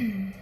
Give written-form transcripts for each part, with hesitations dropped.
Okay.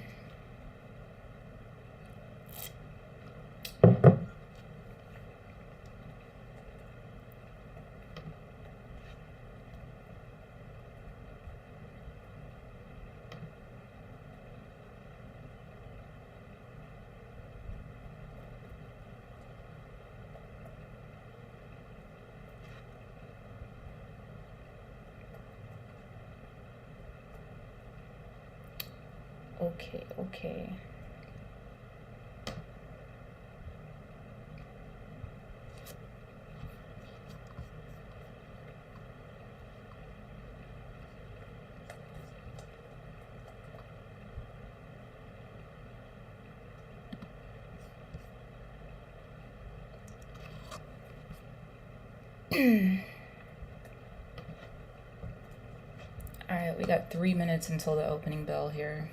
Alright, we got 3 minutes until the opening bell here.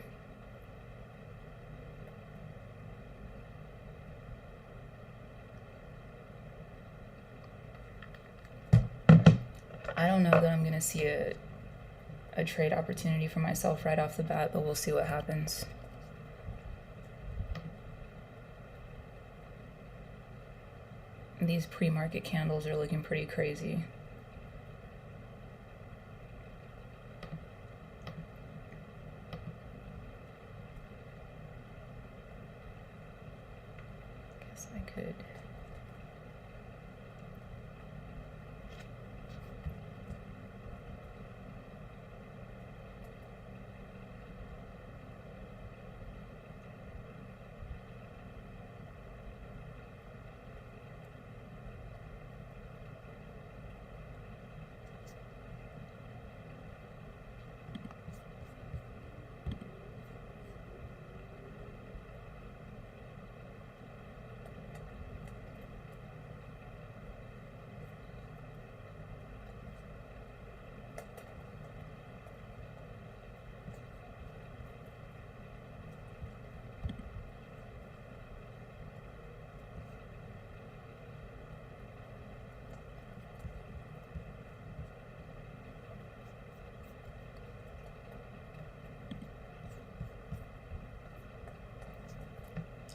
I don't know that I'm going to see a trade opportunity for myself right off the bat, but we'll see what happens. These pre-market candles are looking pretty crazy. Guess I could.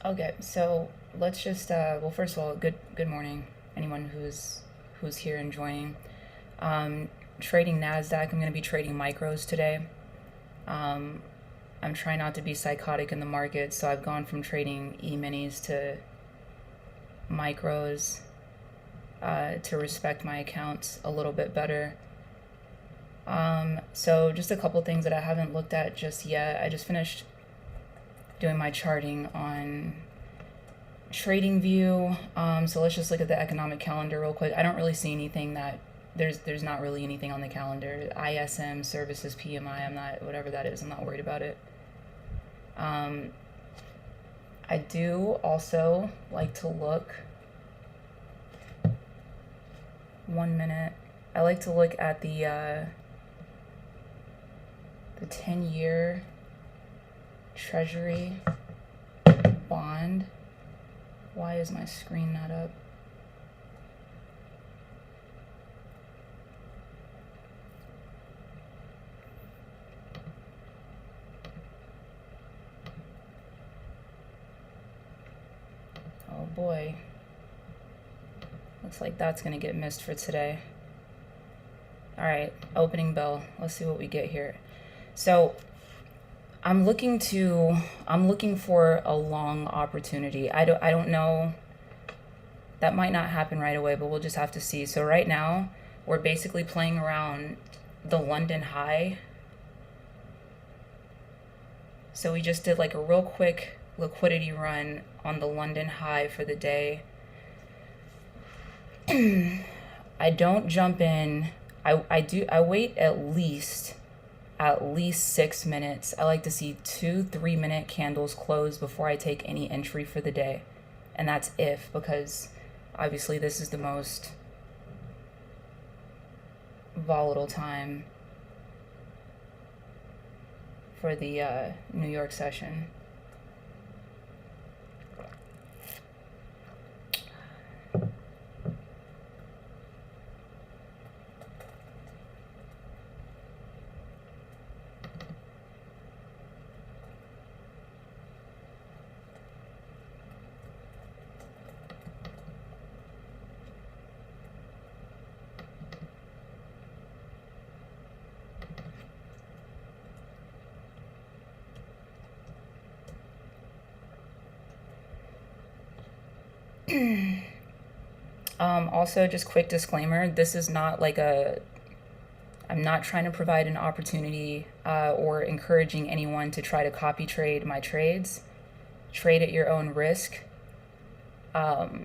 Okay, so let's just well, first of all, good morning, anyone who's here and joining. Trading Nasdaq. I'm going to be trading micros today. I'm trying not to be psychotic in the market, so I've gone from trading E-minis to micros to respect my accounts a little bit better. So just a couple things that I haven't looked at just yet. I just finished doing my charting on TradingView. So let's just look at the economic calendar real quick. I don't really see anything that there's not really anything on the calendar. ISM, services, PMI, I'm not, whatever that is, I'm not worried about it. I do also like to look 1 minute. I like to look at the 10-year Treasury bond. Why is my screen not up? Oh boy. Looks like that's gonna get missed for today. Alright, opening bell. Let's see what we get here. So I'm looking for a long opportunity. I don't know. That might not happen right away, but we'll just have to see. So right now, we're basically playing around the London high. So we just did like a real quick liquidity run on the London high for the day. I don't jump in. I wait at least 6 minutes. I like to see 2-3 minute candles close before I take any entry for the day. And that's because obviously this is the most volatile time for the New York session. Also, just quick disclaimer, this is not like I'm not trying to provide an opportunity or encouraging anyone to try to copy trade my trades. Trade at your own risk. I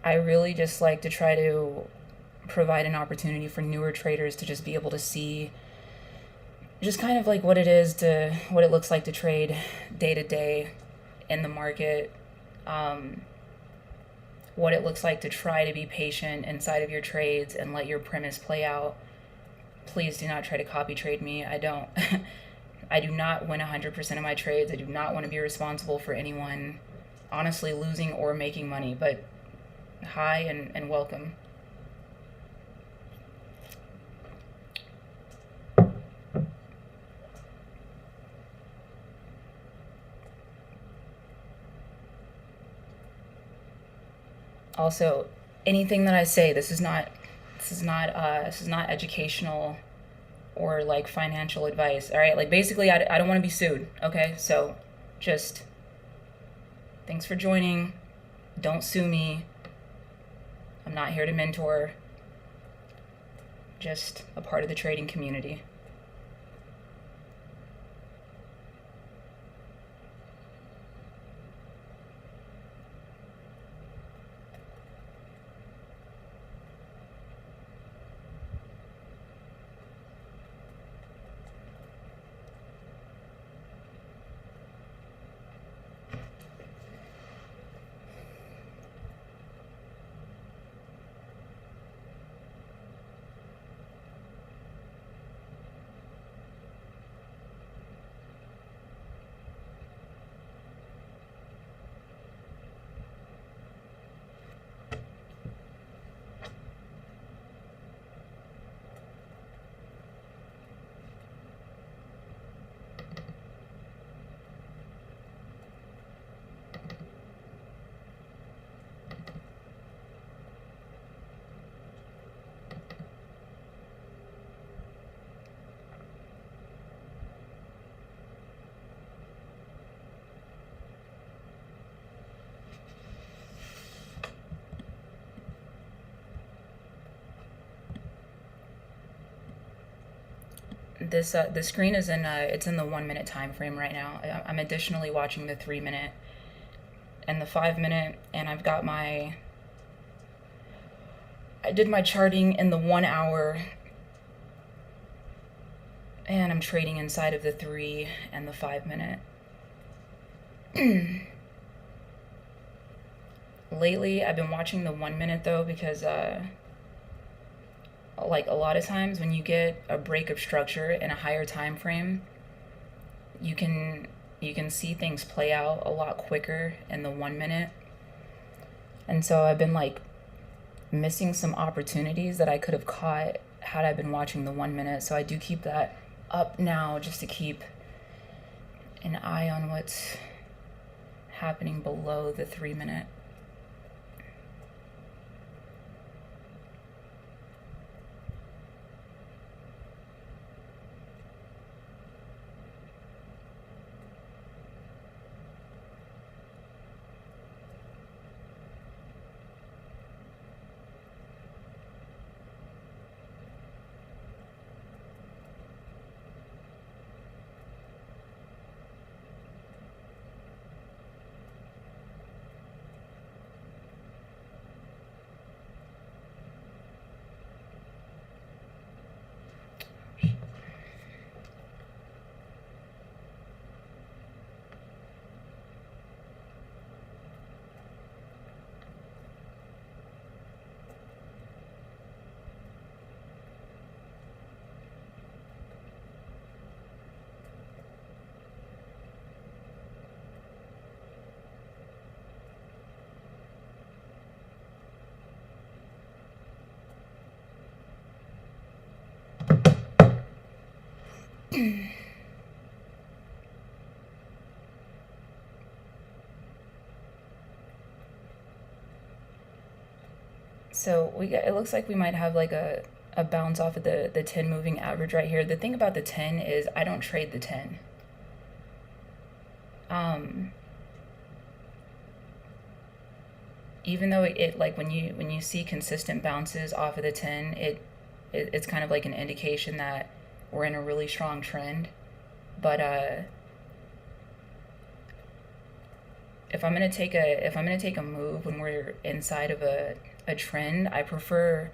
really just like to try to provide an opportunity for newer traders to just be able to see just kind of like what it looks like to trade day to day in the market, what it looks like to try to be patient inside of your trades and let your premise play out. Please do not try to copy trade me. I do not win 100% of my trades. I do not want to be responsible for anyone honestly losing or making money, but hi and welcome. Also, anything that I say, this is not educational or like financial advice. All right, like basically, I don't want to be sued. Okay, so just thanks for joining. Don't sue me. I'm not here to mentor. Just a part of the trading community. The screen is it's in the 1 minute time frame right now. I'm additionally watching the 3 minute and the 5 minute, and I did my charting in the 1 hour, and I'm trading inside of the 3 and the 5 minute. Lately, I've been watching the 1 minute though, because like a lot of times when you get a break of structure in a higher time frame, you can see things play out a lot quicker in the 1 minute. And so I've been like missing some opportunities that I could have caught had I been watching the 1 minute. So I do keep that up now just to keep an eye on what's happening below the 3 minute. So it looks like we might have like a bounce off of the 10 moving average right here. The thing about the 10 is I don't trade the 10. even though it like when you see consistent bounces off of the 10, it's kind of like an indication that we're in a really strong trend. But if I'm gonna take a move when we're inside of a trend, I prefer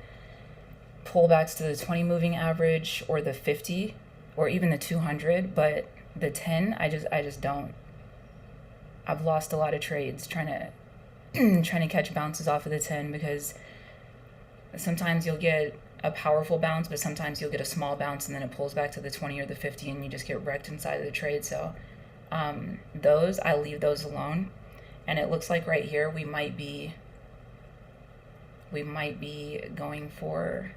pullbacks to the 20 moving average or the 50 or even the 200, but the 10, I just don't. I've lost a lot of trades trying to catch bounces off of the 10, because sometimes you'll get a powerful bounce, but sometimes you'll get a small bounce and then it pulls back to the 20 or the 50 and you just get wrecked inside of the trade. So those, I leave those alone. And it looks like right here we might be going for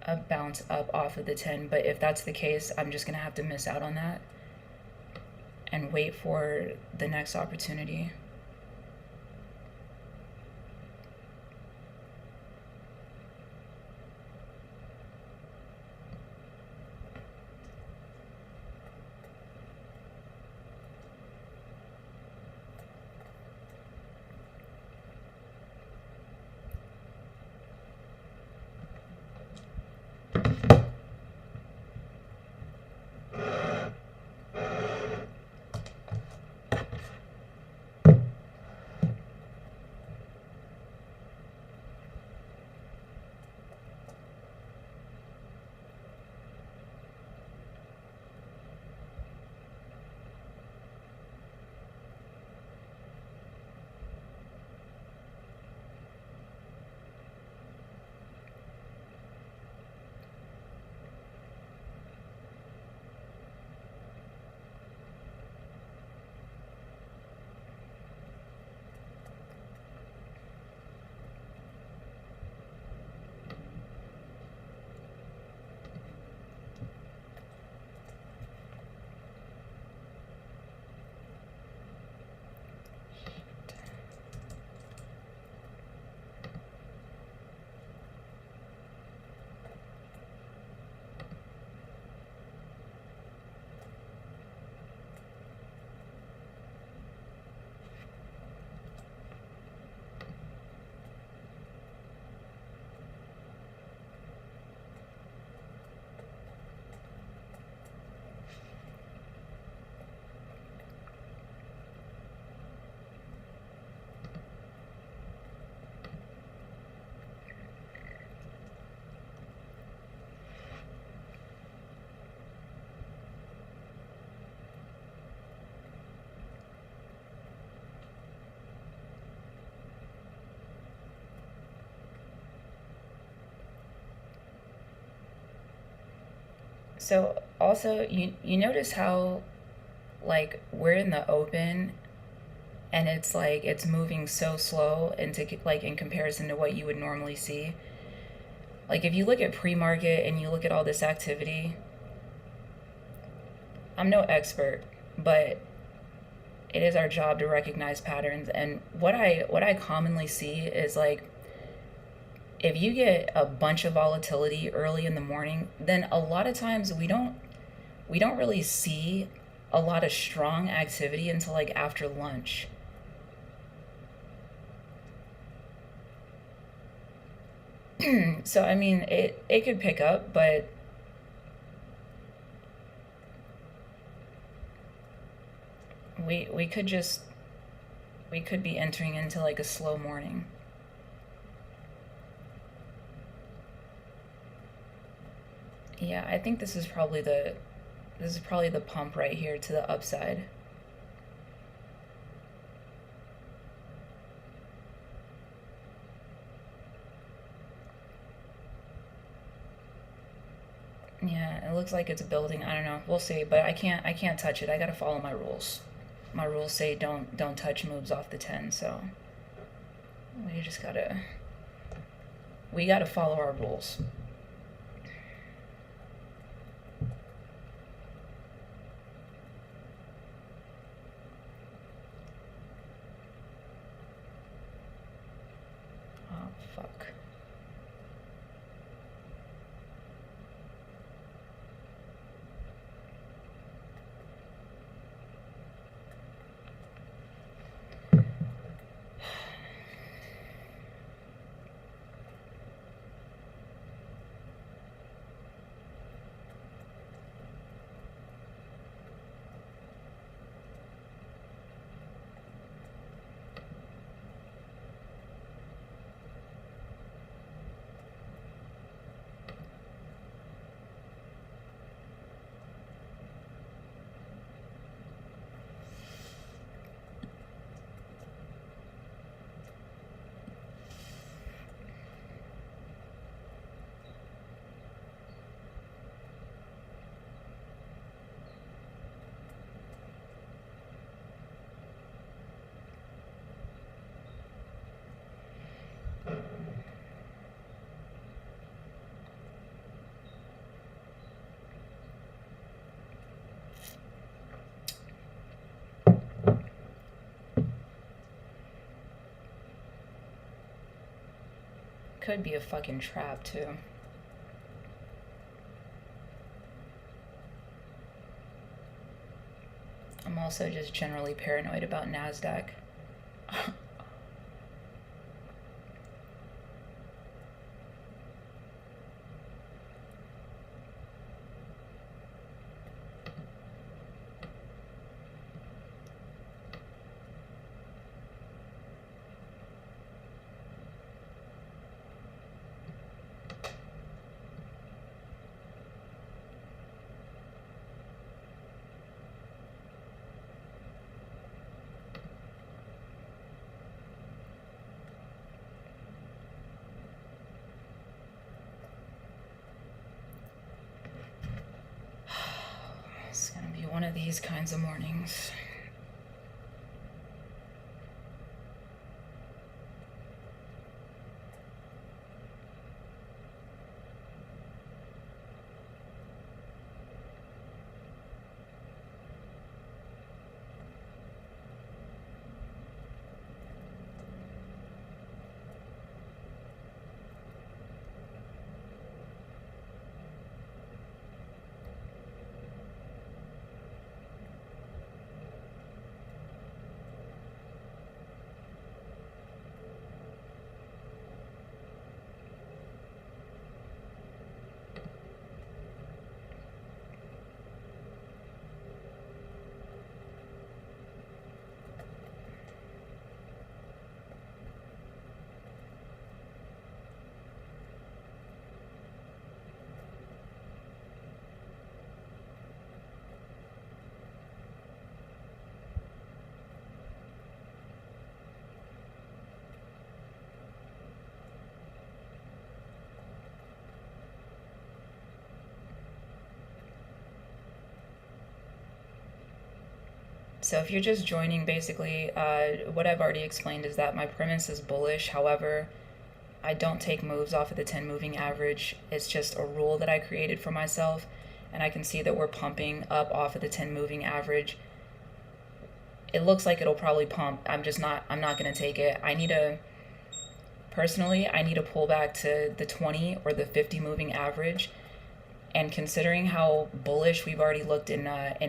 a bounce up off of the 10, but if that's the case, I'm just gonna have to miss out on that and wait for the next opportunity. So also, you notice how like we're in the open and it's like it's moving so slow into like in comparison to what you would normally see. Like if you look at pre-market and you look at all this activity, I'm no expert, but it is our job to recognize patterns. And what I commonly see is like if you get a bunch of volatility early in the morning, then a lot of times we don't really see a lot of strong activity until like after lunch. So I mean, it could pick up, but we could be entering into like a slow morning. Yeah, I think this is probably the pump right here to the upside. Yeah, it looks like it's building. I don't know. We'll see, but I can't touch it. I gotta follow my rules. My rules say don't touch moves off the 10, so we gotta follow our rules. Oh fuck. could be a fucking trap too. I'm also just generally paranoid about NASDAQ. It's gonna be one of these kinds of mornings. So if you're just joining, basically, what I've already explained is that my premise is bullish. However, I don't take moves off of the 10 moving average. It's just a rule that I created for myself. And I can see that we're pumping up off of the 10 moving average. It looks like it'll probably pump. I'm not going to take it. Personally, I need to pull back to the 20 or the 50 moving average. And considering how bullish we've already looked in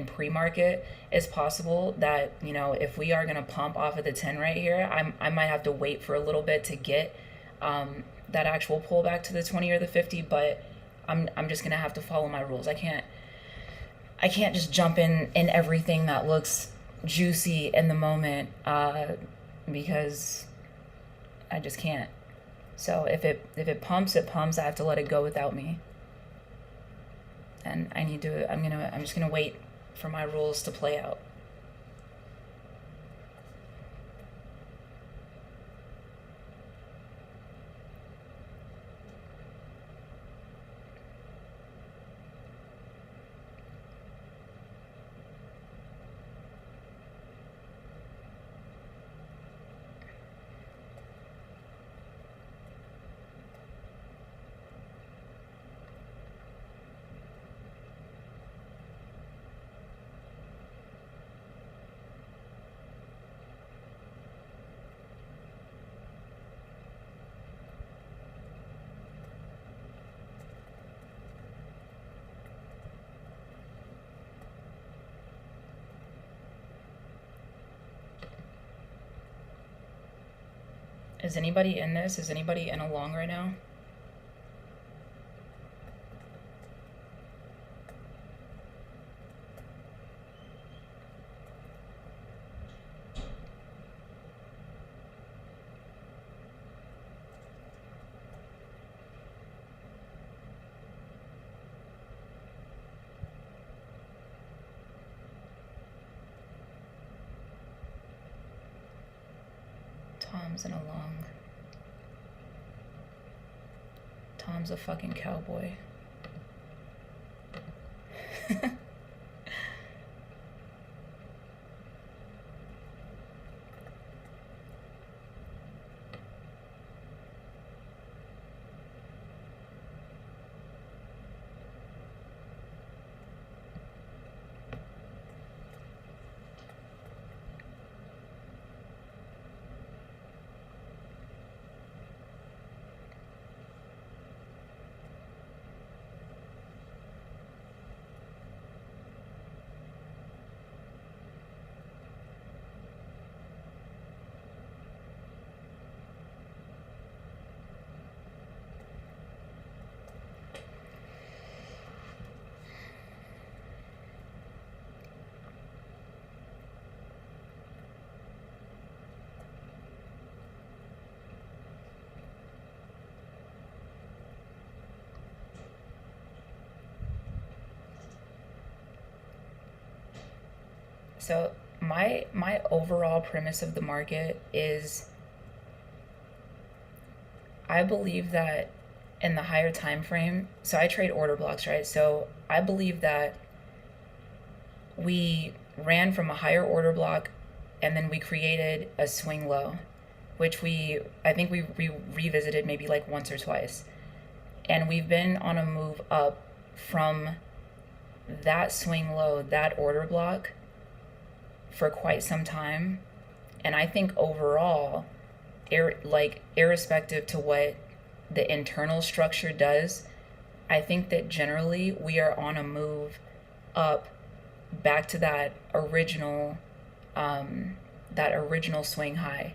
pre-market, it's possible that, you know, if we are going to pump off of the 10 right here, I might have to wait for a little bit to get that actual pullback to the 20 or the 50. But I'm just going to have to follow my rules. I can't just jump in everything that looks juicy in the moment because I just can't. So if it pumps, it pumps. I have to let it go without me. And I'm just gonna wait for my rules to play out. Is anybody in this? Is anybody in a long right now? Tom's in a long. Tom's a fucking cowboy. So my overall premise of the market is, I believe that in the higher time frame, so I trade order blocks, right? So I believe that we ran from a higher order block and then we created a swing low, which I think we revisited maybe like once or twice. And we've been on a move up from that swing low, that order block, for quite some time. And I think overall, irrespective to what the internal structure does, I think that generally we are on a move up back to that original swing high.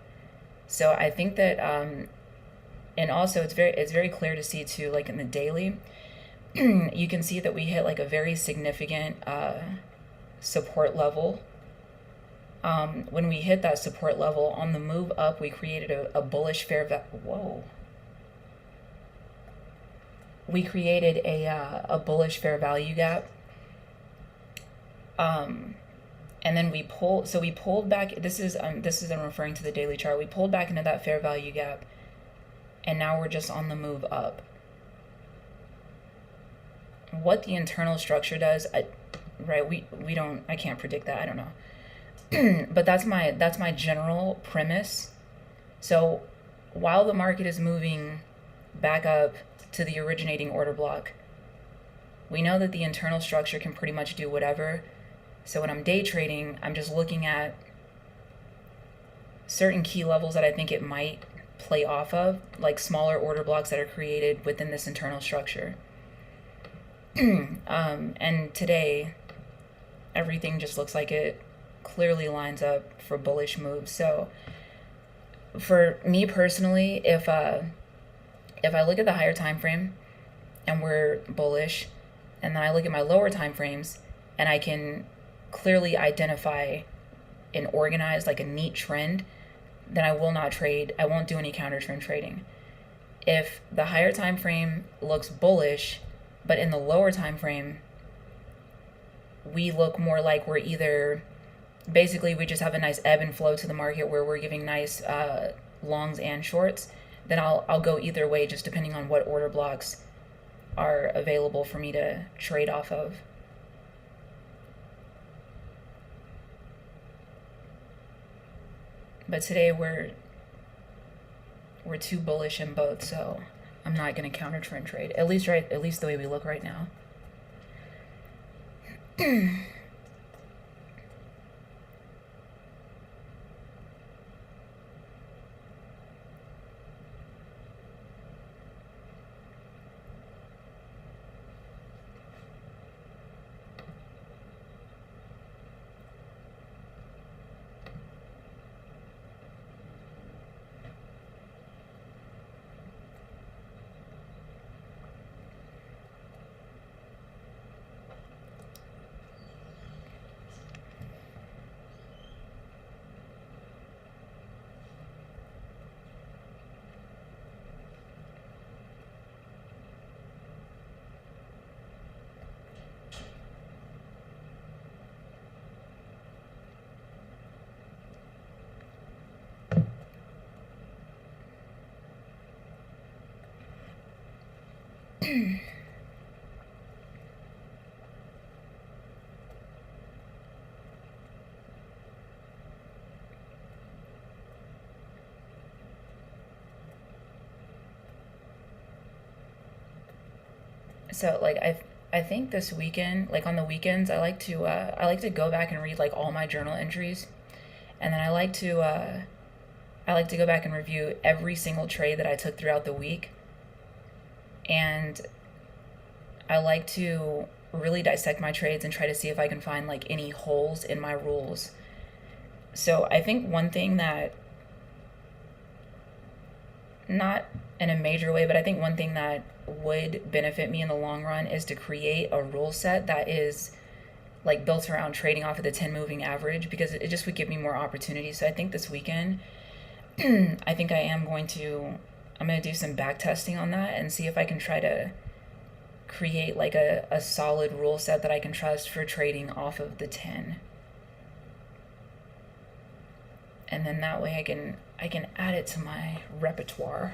So I think that and also it's very clear to see too, like in the daily, you can see that we hit like a very significant support level. When we hit that support level on the move up, we created a bullish fair value. We created a bullish fair value gap. And then we pulled back. This is I'm referring to the daily chart. We pulled back into that fair value gap, and now we're just on the move up. What the internal structure does, I can't predict that. I don't know. But that's my general premise. So while the market is moving back up to the originating order block, we know that the internal structure can pretty much do whatever. So when I'm day trading, I'm just looking at certain key levels that I think it might play off of, like smaller order blocks that are created within this internal structure. And today, everything just looks like it clearly lines up for bullish moves. So for me personally, if I look at the higher time frame and we're bullish, and then I look at my lower time frames and I can clearly identify and organize like a neat trend, then I will not trade. I won't do any counter trend trading. If the higher time frame looks bullish, but in the lower time frame we look more like we're either, basically we just have a nice ebb and flow to the market where we're giving nice longs and shorts, then I'll go either way, just depending on what order blocks are available for me to trade off of. But today we're too bullish in both, so I'm not going to counter trend trade. At least the way we look right now. So like I think this weekend, like on the weekends, I like to go back and read like all my journal entries, and then I like to go back and review every single trade that I took throughout the week, and I like to really dissect my trades and try to see if I can find like any holes in my rules. So I think one thing that, not in a major way, but I think one thing that would benefit me in the long run is to create a rule set that is like built around trading off of the 10 moving average, because it just would give me more opportunities. So I think this weekend, I think I'm going to do some back testing on that and see if I can try to create like a solid rule set that I can trust for trading off of the 10. and then that way I can add it to my repertoire.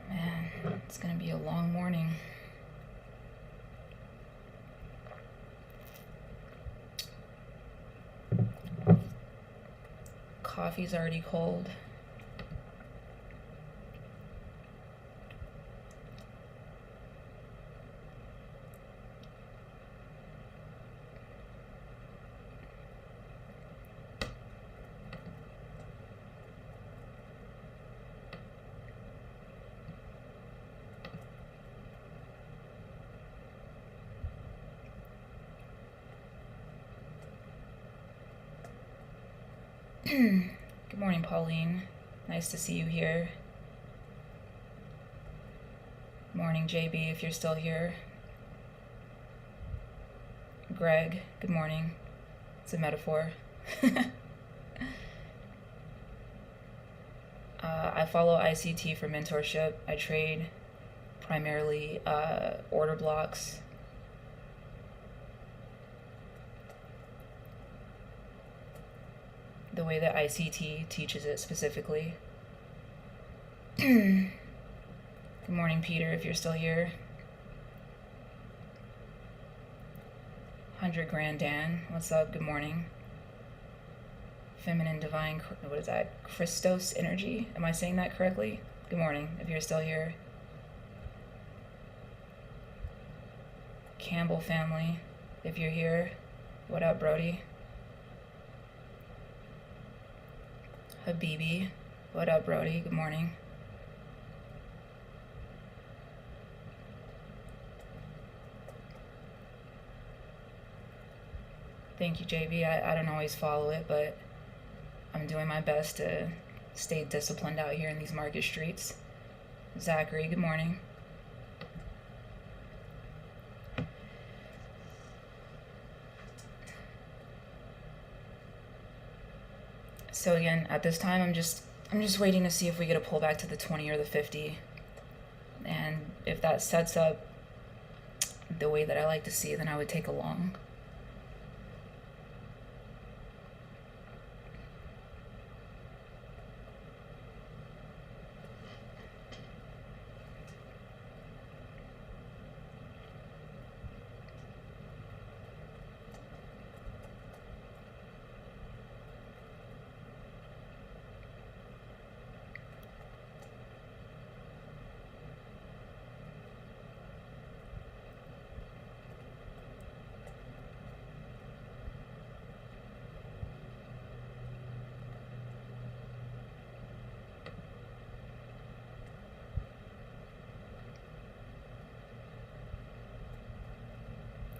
Man, it's gonna be a long morning. Coffee's already cold. Good morning, Pauline. Nice to see you here. Morning, JB, if you're still here. Greg, good morning. It's a metaphor. I follow ICT for mentorship. I trade primarily order blocks. The way that ICT teaches it specifically. Good morning, Peter, if you're still here. 100 Grand Dan, what's up? Good morning. Feminine Divine, what is that? Christos Energy? Am I saying that correctly? Good morning, if you're still here. Campbell family, if you're here. What up, Brody? Habibi, what up, Brody? Good morning. Thank you, JB. I don't always follow it, but I'm doing my best to stay disciplined out here in these market streets. Zachary, good morning. So again, at this time, I'm just waiting to see if we get a pullback to the 20 or the 50, and if that sets up the way that I like to see, then I would take a long.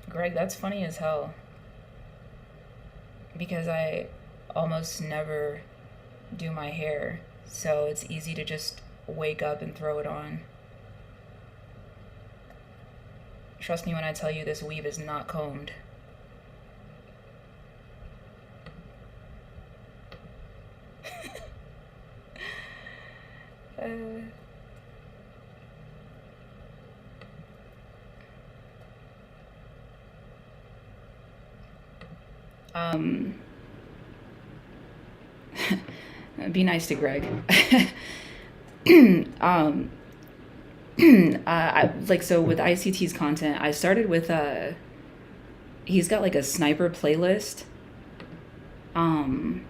Greg, that's funny as hell, because I almost never do my hair, so it's easy to just wake up and throw it on. Trust me when I tell you this weave is not combed. Be nice to Greg. So with ICT's content, I started with he's got like a sniper playlist. I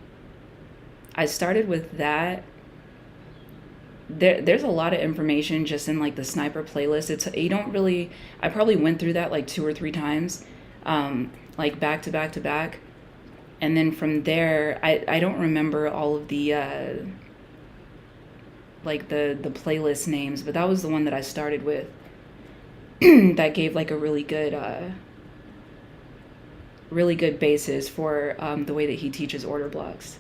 started with that. There's a lot of information just in like the sniper playlist. You don't really, I probably went through that like 2 or 3 times, like back to back to back. And then from there, I don't remember all of the like the playlist names, but that was the one that I started with. That gave like a really good really good basis for the way that he teaches order blocks.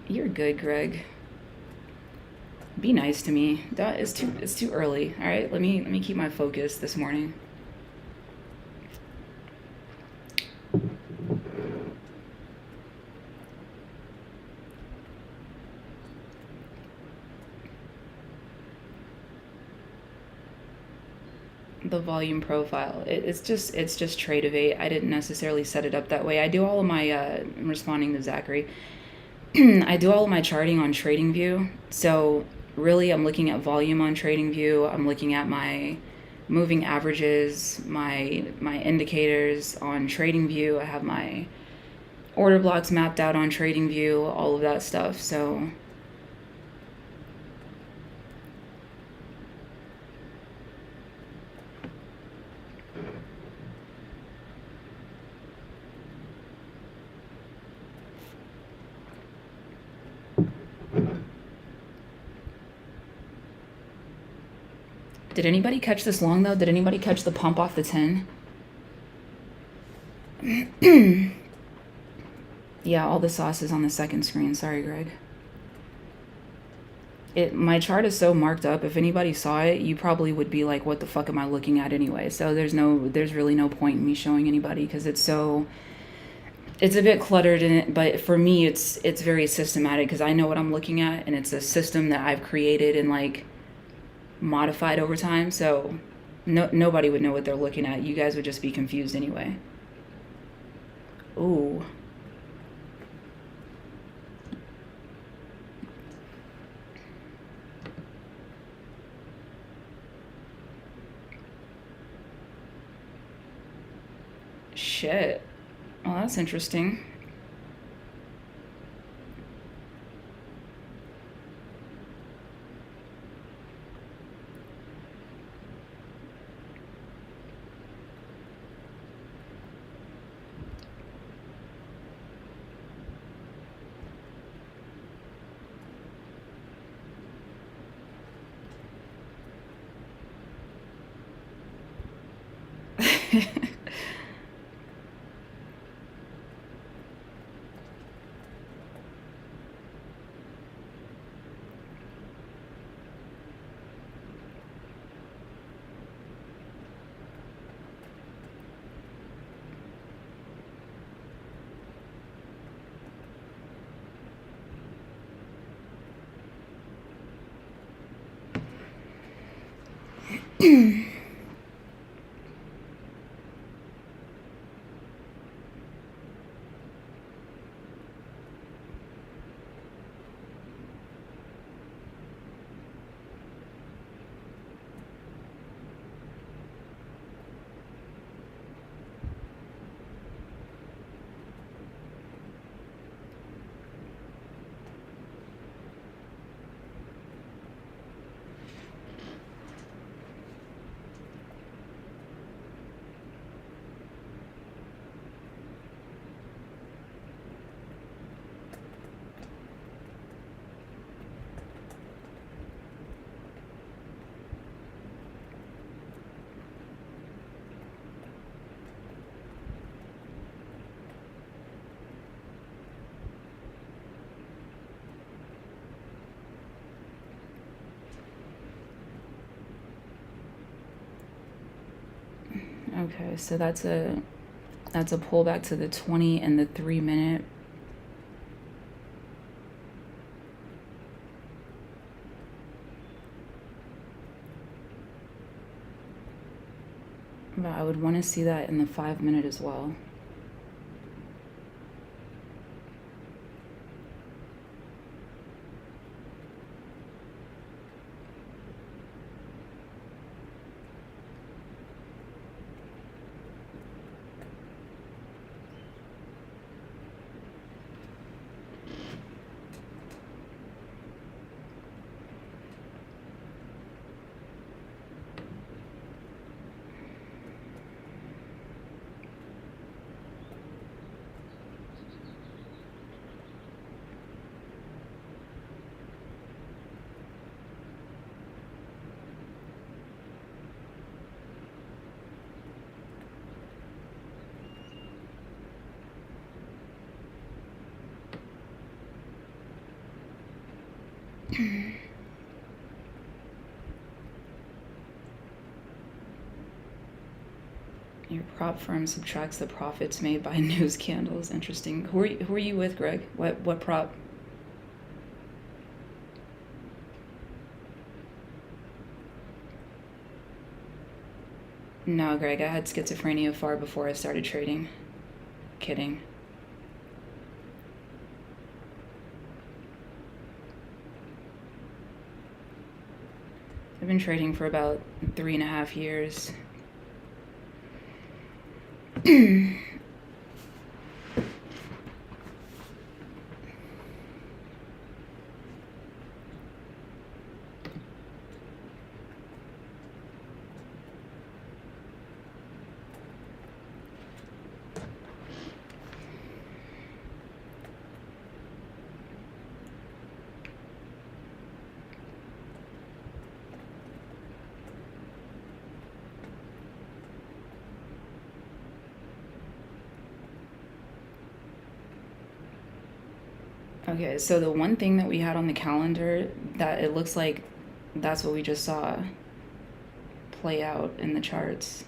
You're good, Greg. Be nice to me. It's too early. All right, let me keep my focus this morning. The volume profile. It's just Tradevate. I didn't necessarily set it up that way. I do all of my I'm responding to Zachary. I do all of my charting on TradingView. So really, I'm looking at volume on TradingView. I'm looking at my moving averages, my indicators on TradingView. I have my order blocks mapped out on TradingView, all of that stuff. So did anybody catch this long though? Did anybody catch the pump off the 10? Yeah, all the sauce is on the second screen. Sorry, Greg. My chart is so marked up. If anybody saw it, you probably would be like, what the fuck am I looking at anyway? So there's really no point in me showing anybody because it's a bit cluttered in it, but for me it's very systematic because I know what I'm looking at and it's a system that I've created and like modified over time. So nobody would know what they're looking at. You guys would just be confused anyway. Ooh. Shit. Well, that's interesting. Okay, so that's a pullback to the 20 and the 3 minute. But I would want to see that in the 5 minute as well. Your prop firm subtracts the profits made by news candles. Interesting. Who are you with, Greg? What prop? No, Greg, I had schizophrenia far before I started trading. Kidding. I've been trading for about 3.5 years. Okay, so the one thing that we had on the calendar that it looks like that's what we just saw play out in the charts.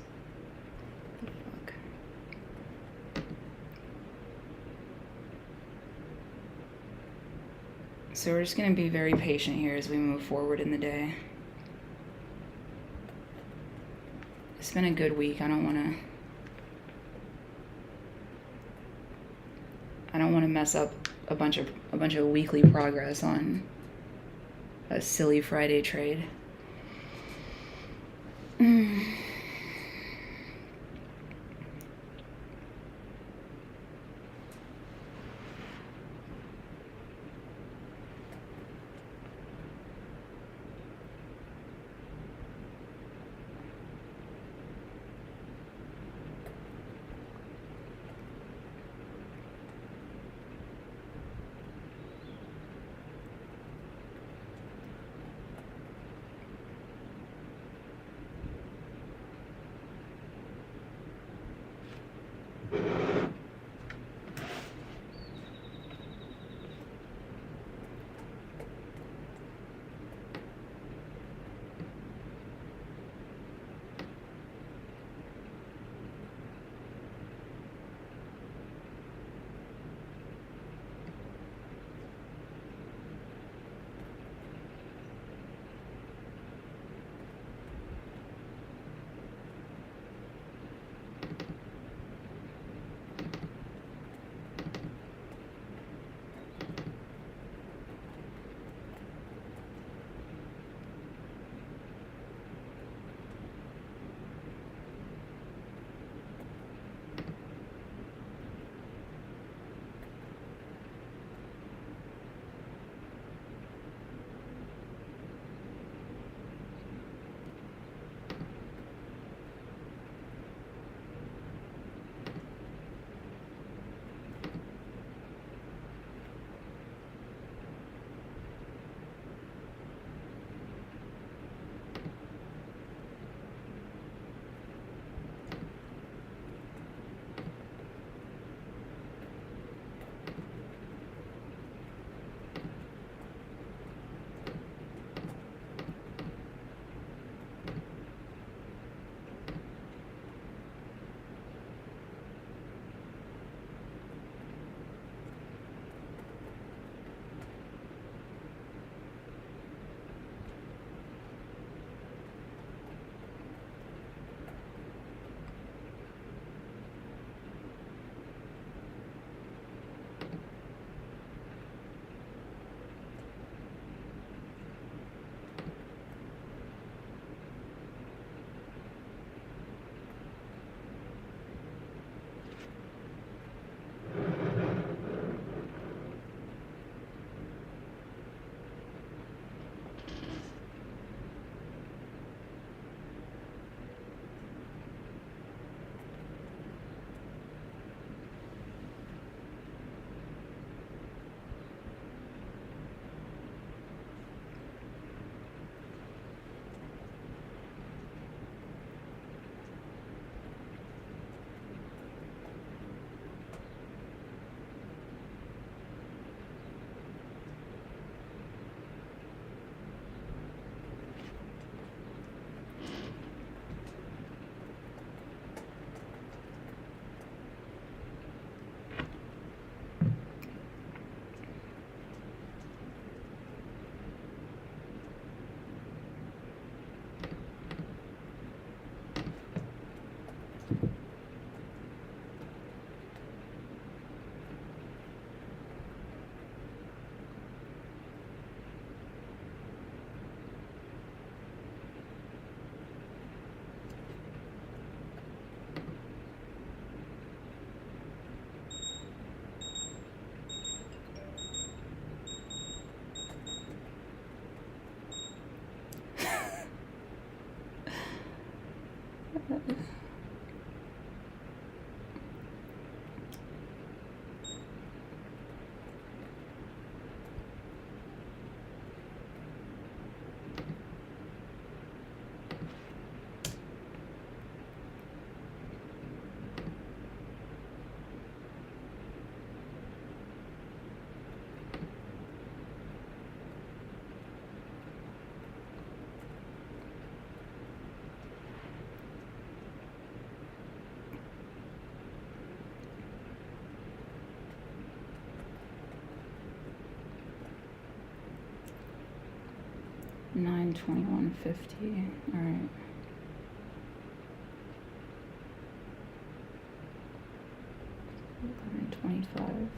What the fuck? So we're just going to be very patient here as we move forward in the day. It's been a good week. I don't want to mess up a bunch of weekly progress on a silly Friday trade. 921.50. All right. $11.25.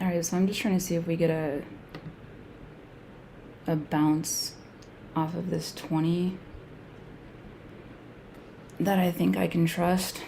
All right, so I'm just trying to see if we get a bounce off of this 20 that I think I can trust.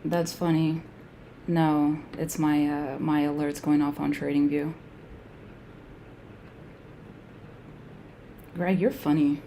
That's funny. No, it's my my alerts going off on TradingView. Greg, you're funny.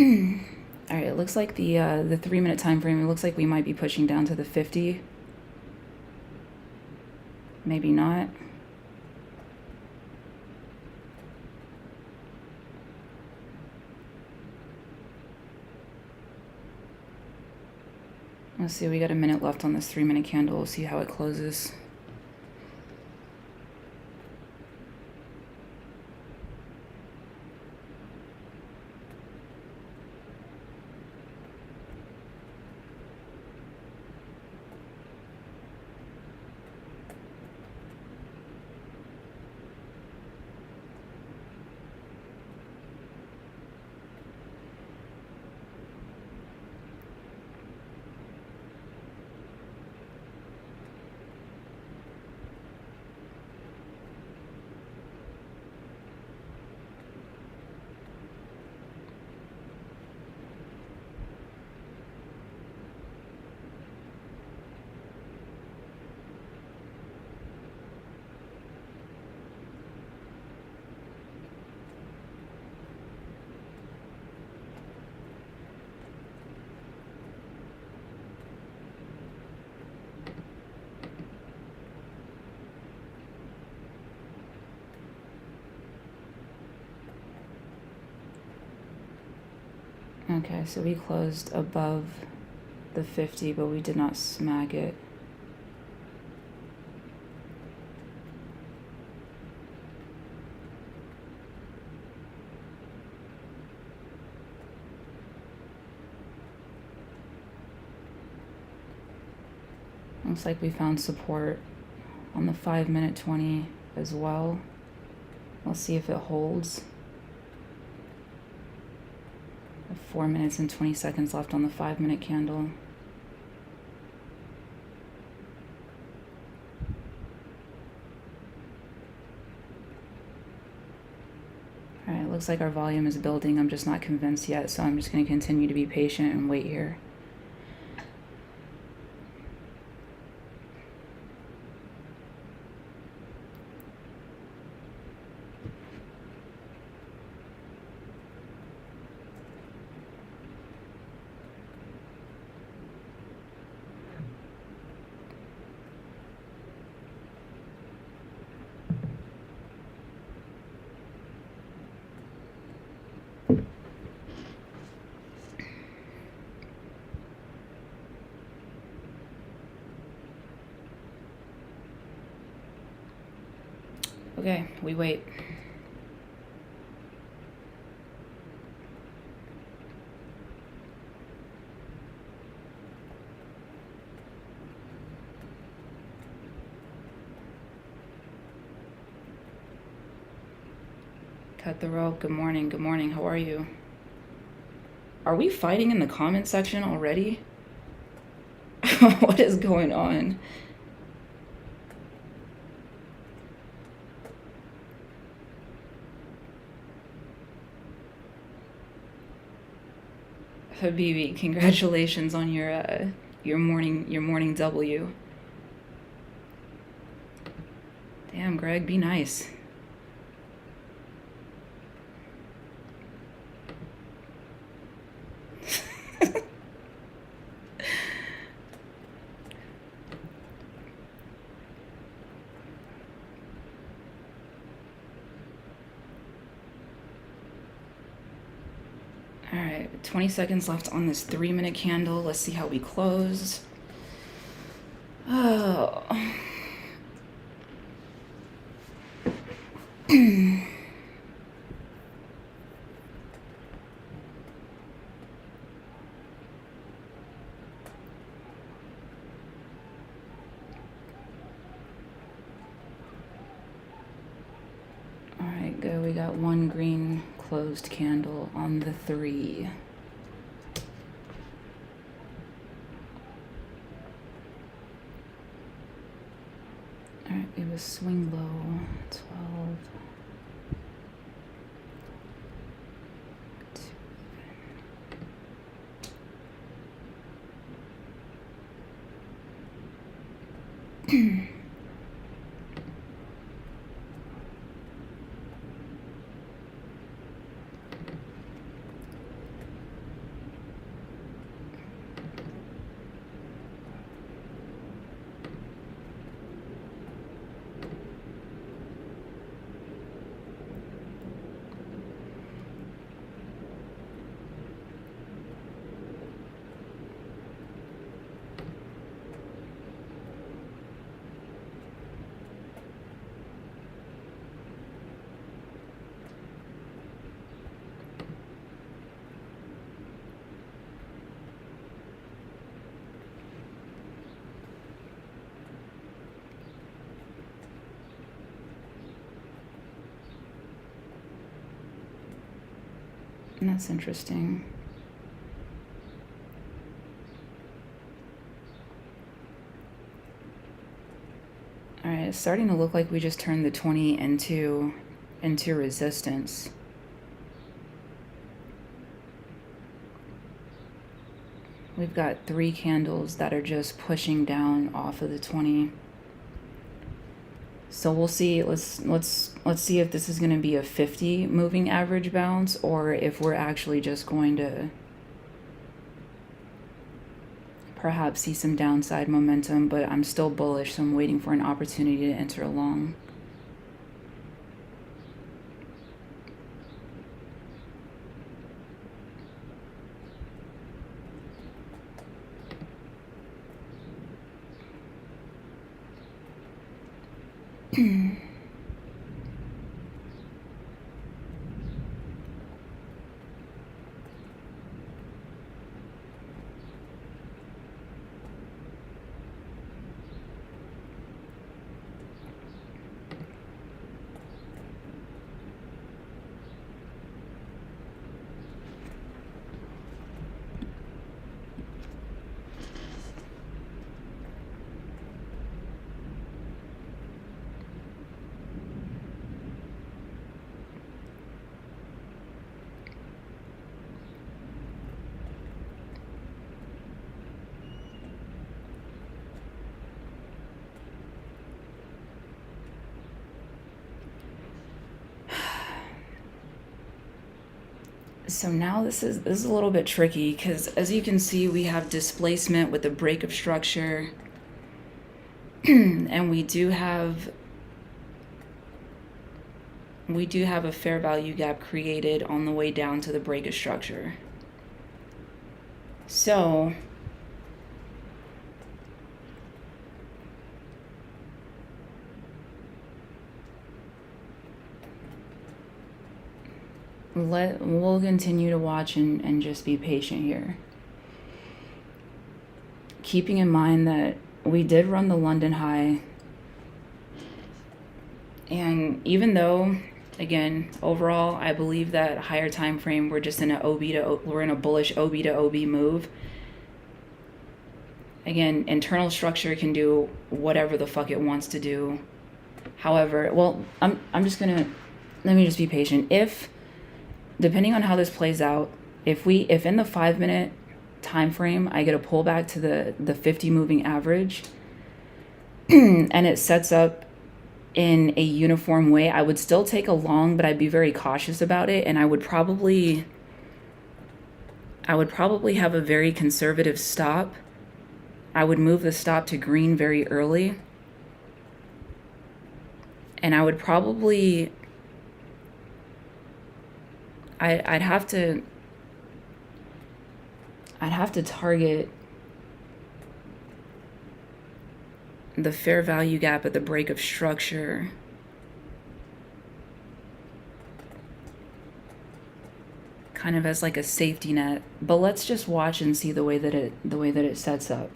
All right, it looks like the 3-minute time frame, it looks like we might be pushing down to the 50. Maybe not. Let's see, we got a minute left on this 3-minute candle. We'll see how it closes. Okay, so we closed above the 50, but we did not smack it. Looks like we found support on the 5-minute 20 as well. Let's see if it holds. 4 minutes and 20 seconds left on the 5-minute candle. All right, looks like our volume is building. I'm just not convinced yet, so I'm just going to continue to be patient and wait here. Okay, we wait. Cut the rope. Good morning. Good morning. How are you? Are we fighting in the comment section already? What is going on? Habibi, congratulations on your morning W. Damn, Greg, be nice. All right, 20 seconds left on this 3-minute candle. Let's see how we close. Oh. All right, good. We got one green closed candle on the 3. All right, it was swing low, 12. That's interesting. All right, it's starting to look like we just turned the 20 into resistance. We've got 3 candles that are just pushing down off of the 20. So we'll see. Let's see if this is going to be a 50 moving average bounce, or if we're actually just going to perhaps see some downside momentum. But I'm still bullish, so I'm waiting for an opportunity to enter long. So now this is a little bit tricky because as you can see, we have displacement with the break of structure. And we do have a fair value gap created on the way down to the break of structure. So we'll continue to watch and just be patient here. Keeping in mind that we did run the London high. And even though, again, overall, I believe that higher time frame, we're just in we're in a bullish OB to OB move. Again, internal structure can do whatever the fuck it wants to do. However, well, I'm just gonna, let me just be patient. If, depending on how this plays out, if in the 5-minute time frame I get a pullback to the 50 moving average and it sets up in a uniform way, I would still take a long, but I'd be very cautious about it, and I would probably have a very conservative stop. I would move the stop to green very early, and I would probably I'd have to target the fair value gap at the break of structure. Kind of as like a safety net. But let's just watch and see the way that it sets up.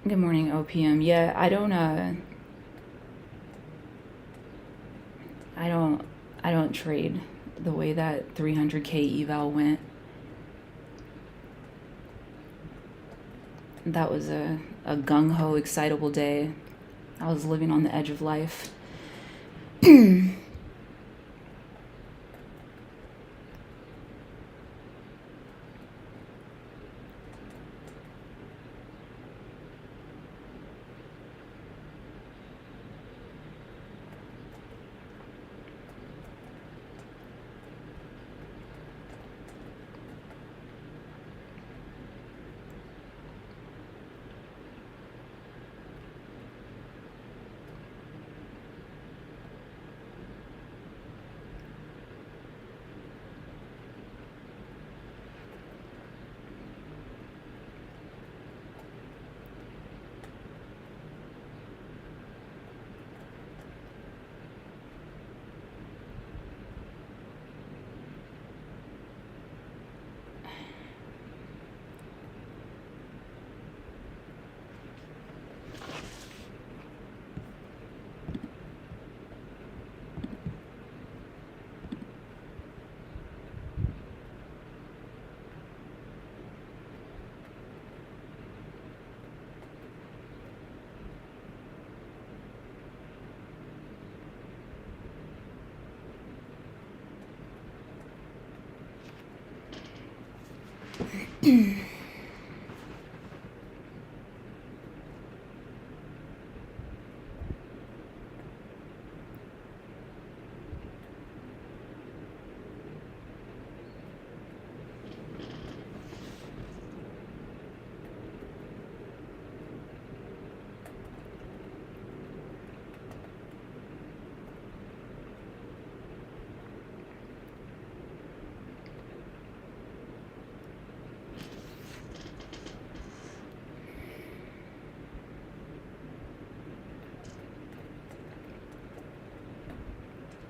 Good morning, OPM. Yeah, I don't trade the way that 300K eval went. That was a gung-ho, excitable day. I was living on the edge of life.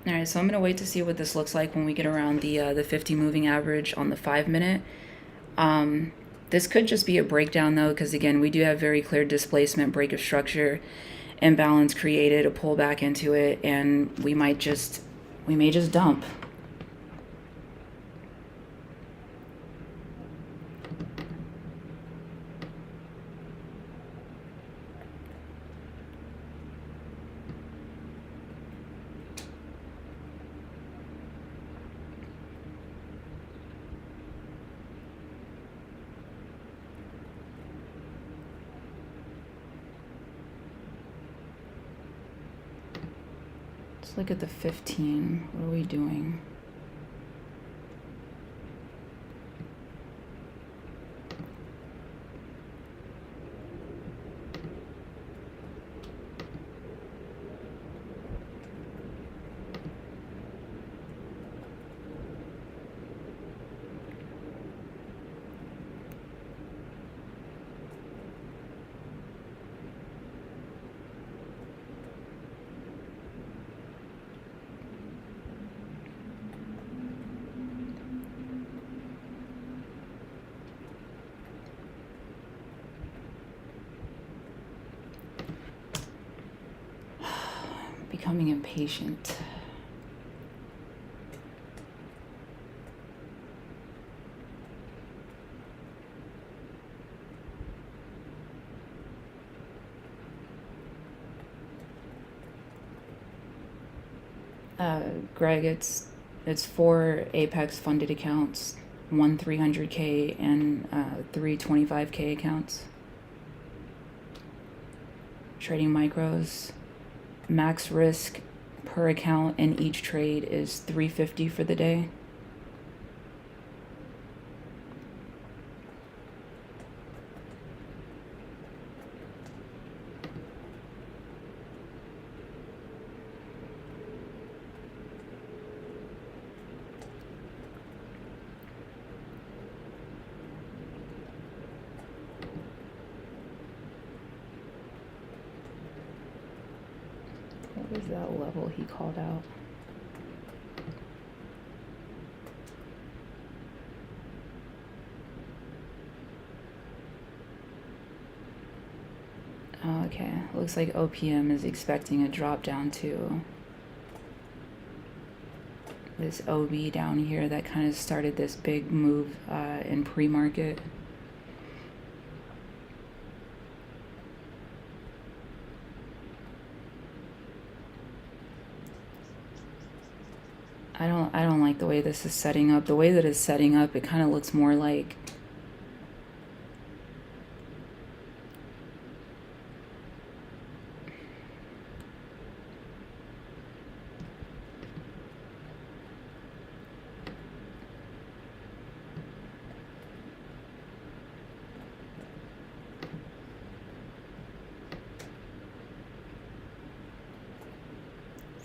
All right, so I'm gonna wait to see what this looks like when we get around the 50 moving average on the 5 minute. This could just be a breakdown though, because again, we do have very clear displacement, break of structure, imbalance created, a pull back into it, and we may just dump. Let's look at the 15. What are we doing? Becoming impatient. Greg, it's 4 Apex funded accounts, 1 300K and 3 25K accounts. Trading micros. Max risk per account in each trade is $350 for the day. What was that level he called out? Okay, looks like OPM is expecting a drop down to this OB down here that kind of started this big move in pre-market. I don't like the way this is setting up. The way that it's setting up, it kind of looks more like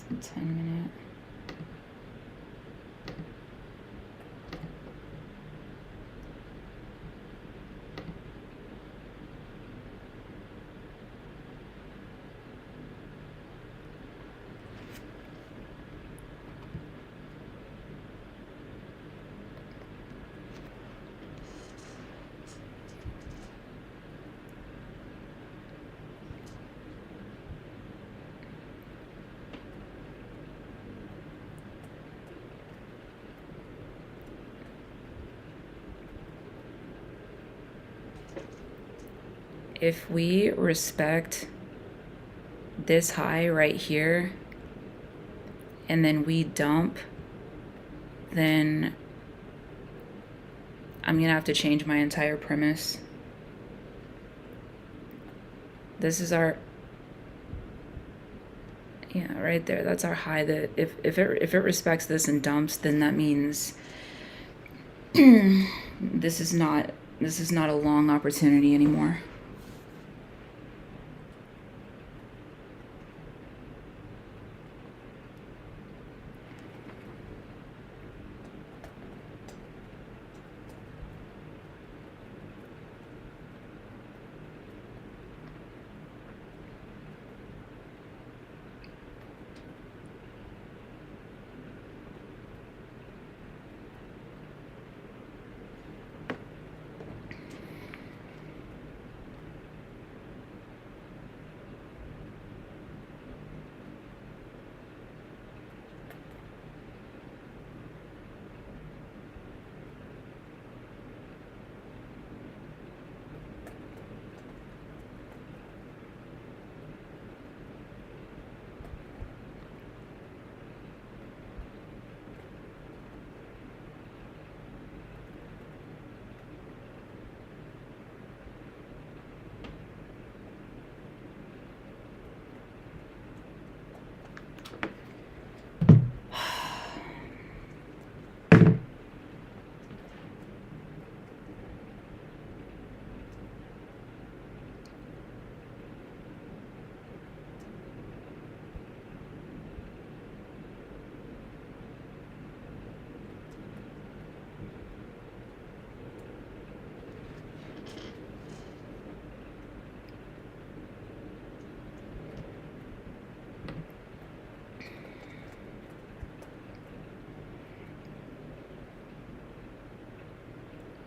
some 10-minute. If we respect this high right here and then we dump, then I'm gonna have to change my entire premise. This is our, yeah, right there. That's our high. That if it respects this and dumps, then that means this is not a long opportunity anymore.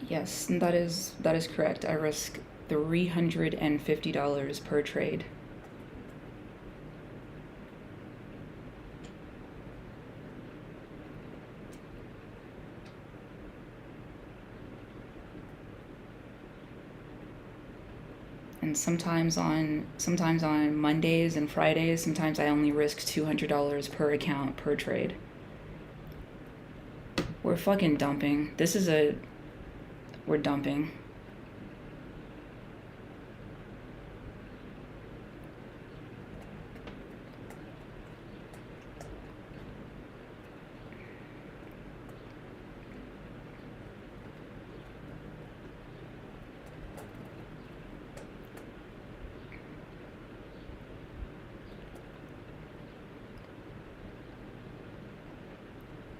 Yes, that is correct. I risk $350 per trade. And sometimes on Mondays and Fridays, sometimes I only risk $200 per account per trade. We're fucking dumping. We're dumping.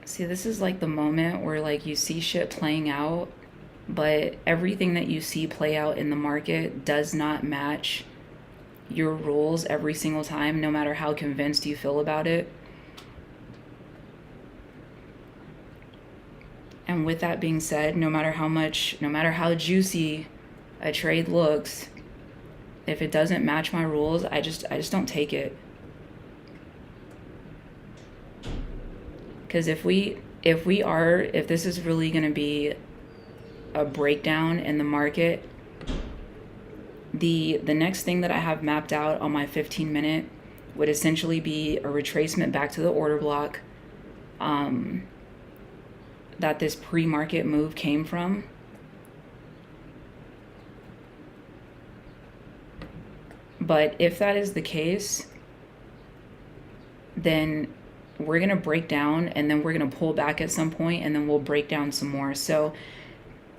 See, this is like the moment where like you see shit playing out, but everything that you see play out in the market does not match your rules every single time, no matter how convinced you feel about it. And with that being said, no matter how juicy a trade looks, if it doesn't match my rules, I just don't take it. Because if this is really going to be a breakdown in the market, the next thing that I have mapped out on my 15-minute would essentially be a retracement back to the order block that this pre-market move came from. But if that is the case, then we're going to break down and then we're going to pull back at some point and then we'll break down some more. So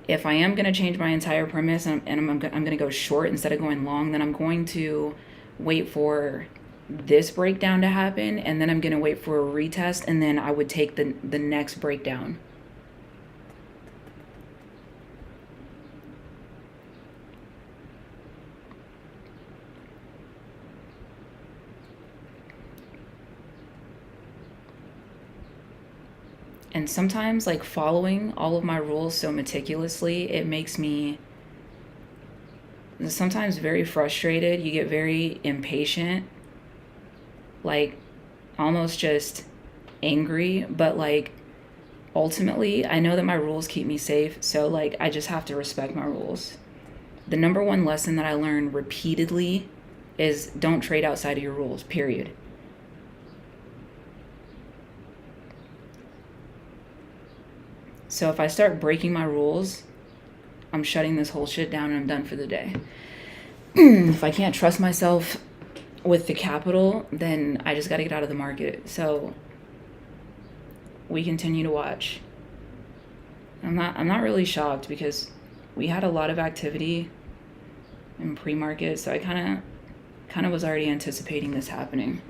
if I am going to change my entire premise and I'm going to go short instead of going long, then I'm going to wait for this breakdown to happen and then I'm going to wait for a retest and then I would take the next breakdown. And sometimes, like, following all of my rules so meticulously, it makes me sometimes very frustrated. You get very impatient, like, almost just angry. But, like, ultimately, I know that my rules keep me safe. So, like, I just have to respect my rules. The number one lesson that I learned repeatedly is don't trade outside of your rules, period. So if I start breaking my rules I'm shutting this whole shit down and I'm done for the day. If I can't trust myself with the capital, then I just got to get out of the market. So we continue to watch. I'm not really shocked because we had a lot of activity in pre-market, so I kind of was already anticipating this happening.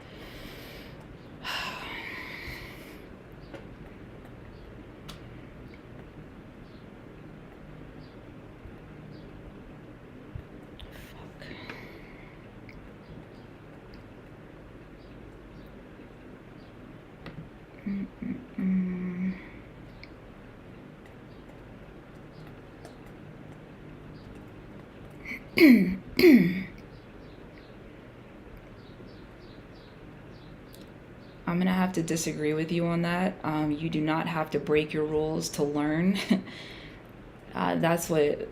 I'm gonna have to disagree with you on that. You do not have to break your rules to learn. That's what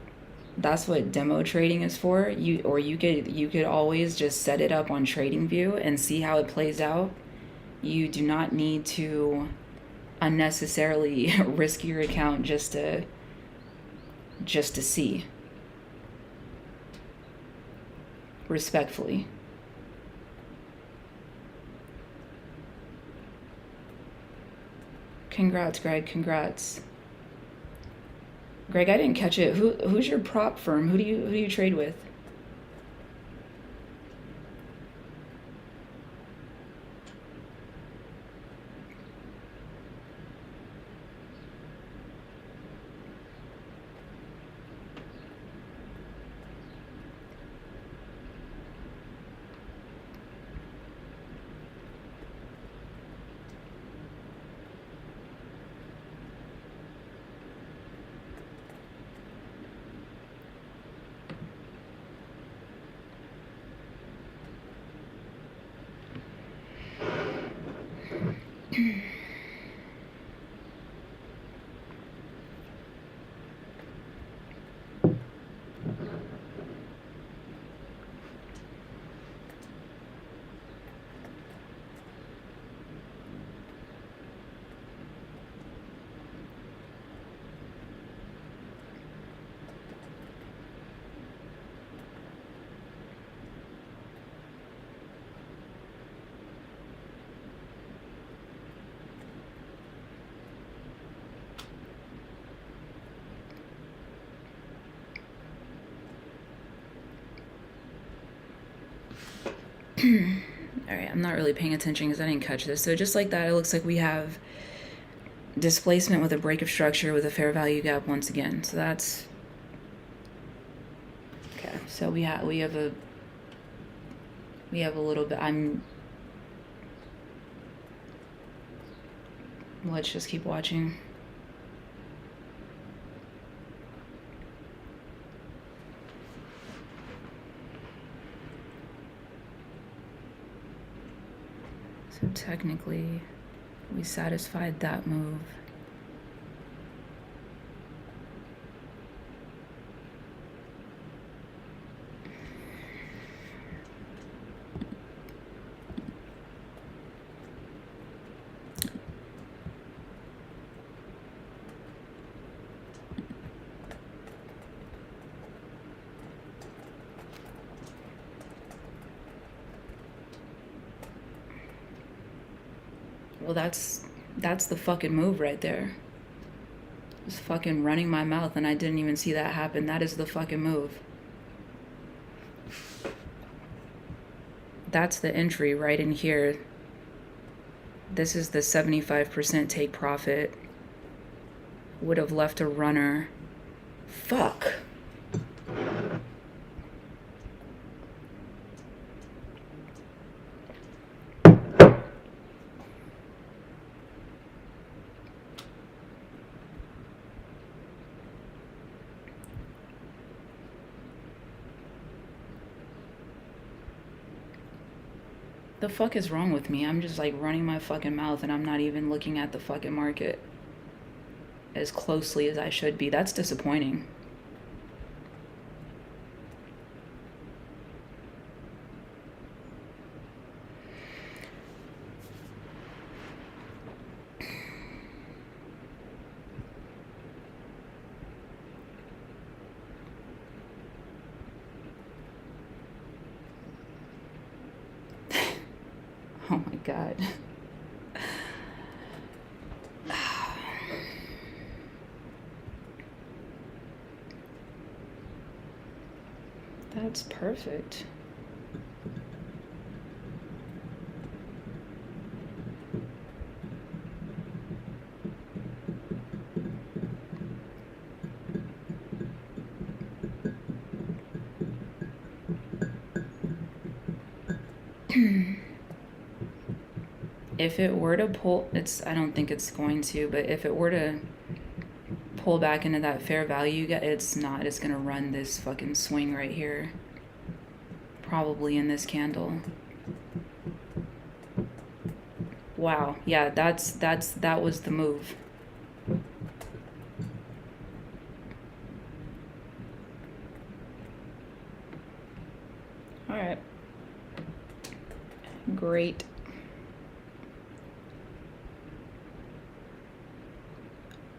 demo trading is for. You could always just set it up on TradingView and see how it plays out. You do not need to unnecessarily risk your account just to see. Respectfully. Congrats, Greg. Congrats. Greg, I didn't catch it. Who's your prop firm? Who do you trade with? All right, I'm not really paying attention because I didn't catch this. So just like that, it looks like we have displacement with a break of structure with a fair value gap once again. So that's okay. So we have a little bit. Let's just keep watching. So technically, we satisfied that move. Well, that's the fucking move right there. I was fucking running my mouth and I didn't even see that happen. That is the fucking move. That's the entry right in here. This is the 75% take profit. Would have left a runner. Fuck. The fuck is wrong with me? I'm just like running my fucking mouth and I'm not even looking at the fucking market as closely as I should be. That's disappointing. God. That's perfect. If it were to pull, I don't think it's going to, but if it were to pull back into that fair value, it's not. It's going to run this fucking swing right here. Probably in this candle. Wow. Yeah, that was the move. All right. Great.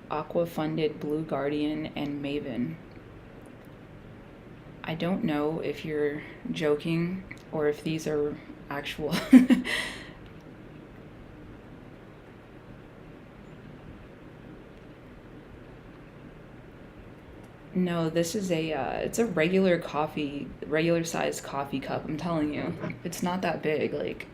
Aqua Funded, Blue Guardian, and Maven. I don't know if you're joking or if these are actual. No, this is it's a regular sized coffee cup, I'm telling you. It's not that big, like.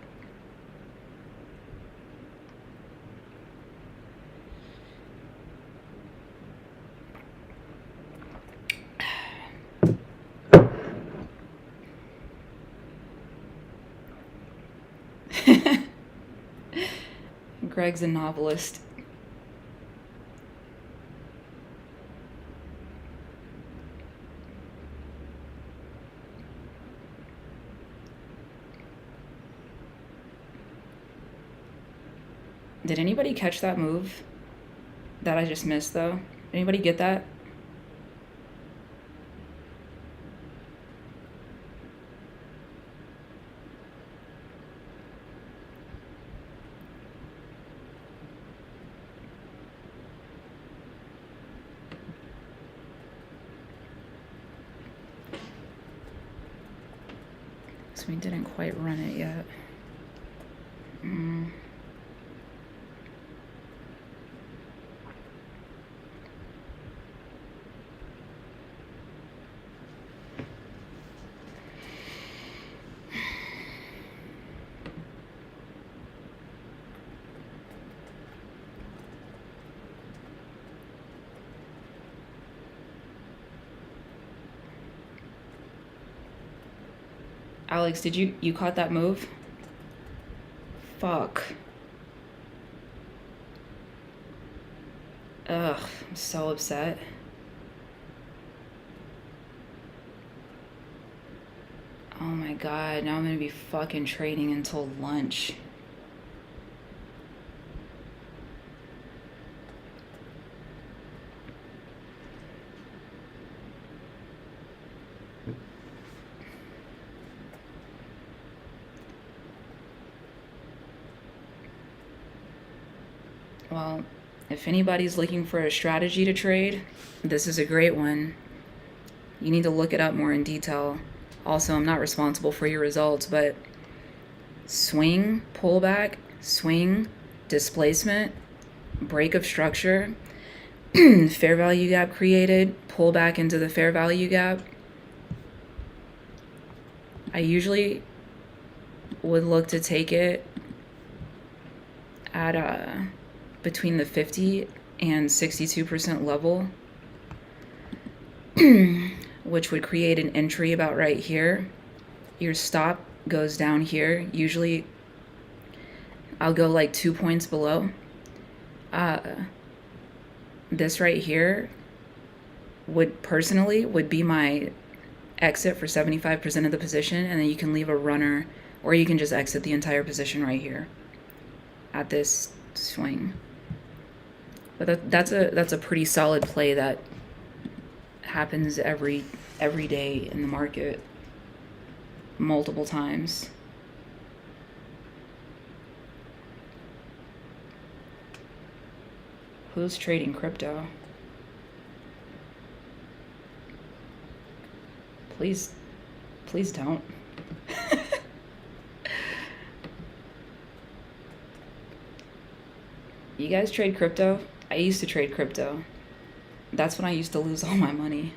Greg's a novelist. Did anybody catch that move that I just missed, though? Anybody get that? So we didn't quite run it yet. Alex, did you caught that move? Fuck. Ugh, I'm so upset. Oh my god, now I'm gonna be fucking trading until lunch. Well, if anybody's looking for a strategy to trade, this is a great one. You need to look it up more in detail. Also, I'm not responsible for your results, but swing, pullback, swing, displacement, break of structure, fair value gap created, pull back into the fair value gap. I usually would look to take it at between the 50 and 62% level, which would create an entry about right here. Your stop goes down here. Usually I'll go like 2 points below. This right here would be my exit for 75% of the position, and then you can leave a runner, or you can just exit the entire position right here at this swing. But that's a pretty solid play that happens every day in the market, multiple times. Who's trading crypto? Please don't. You guys trade crypto? I used to trade crypto. That's when I used to lose all my money.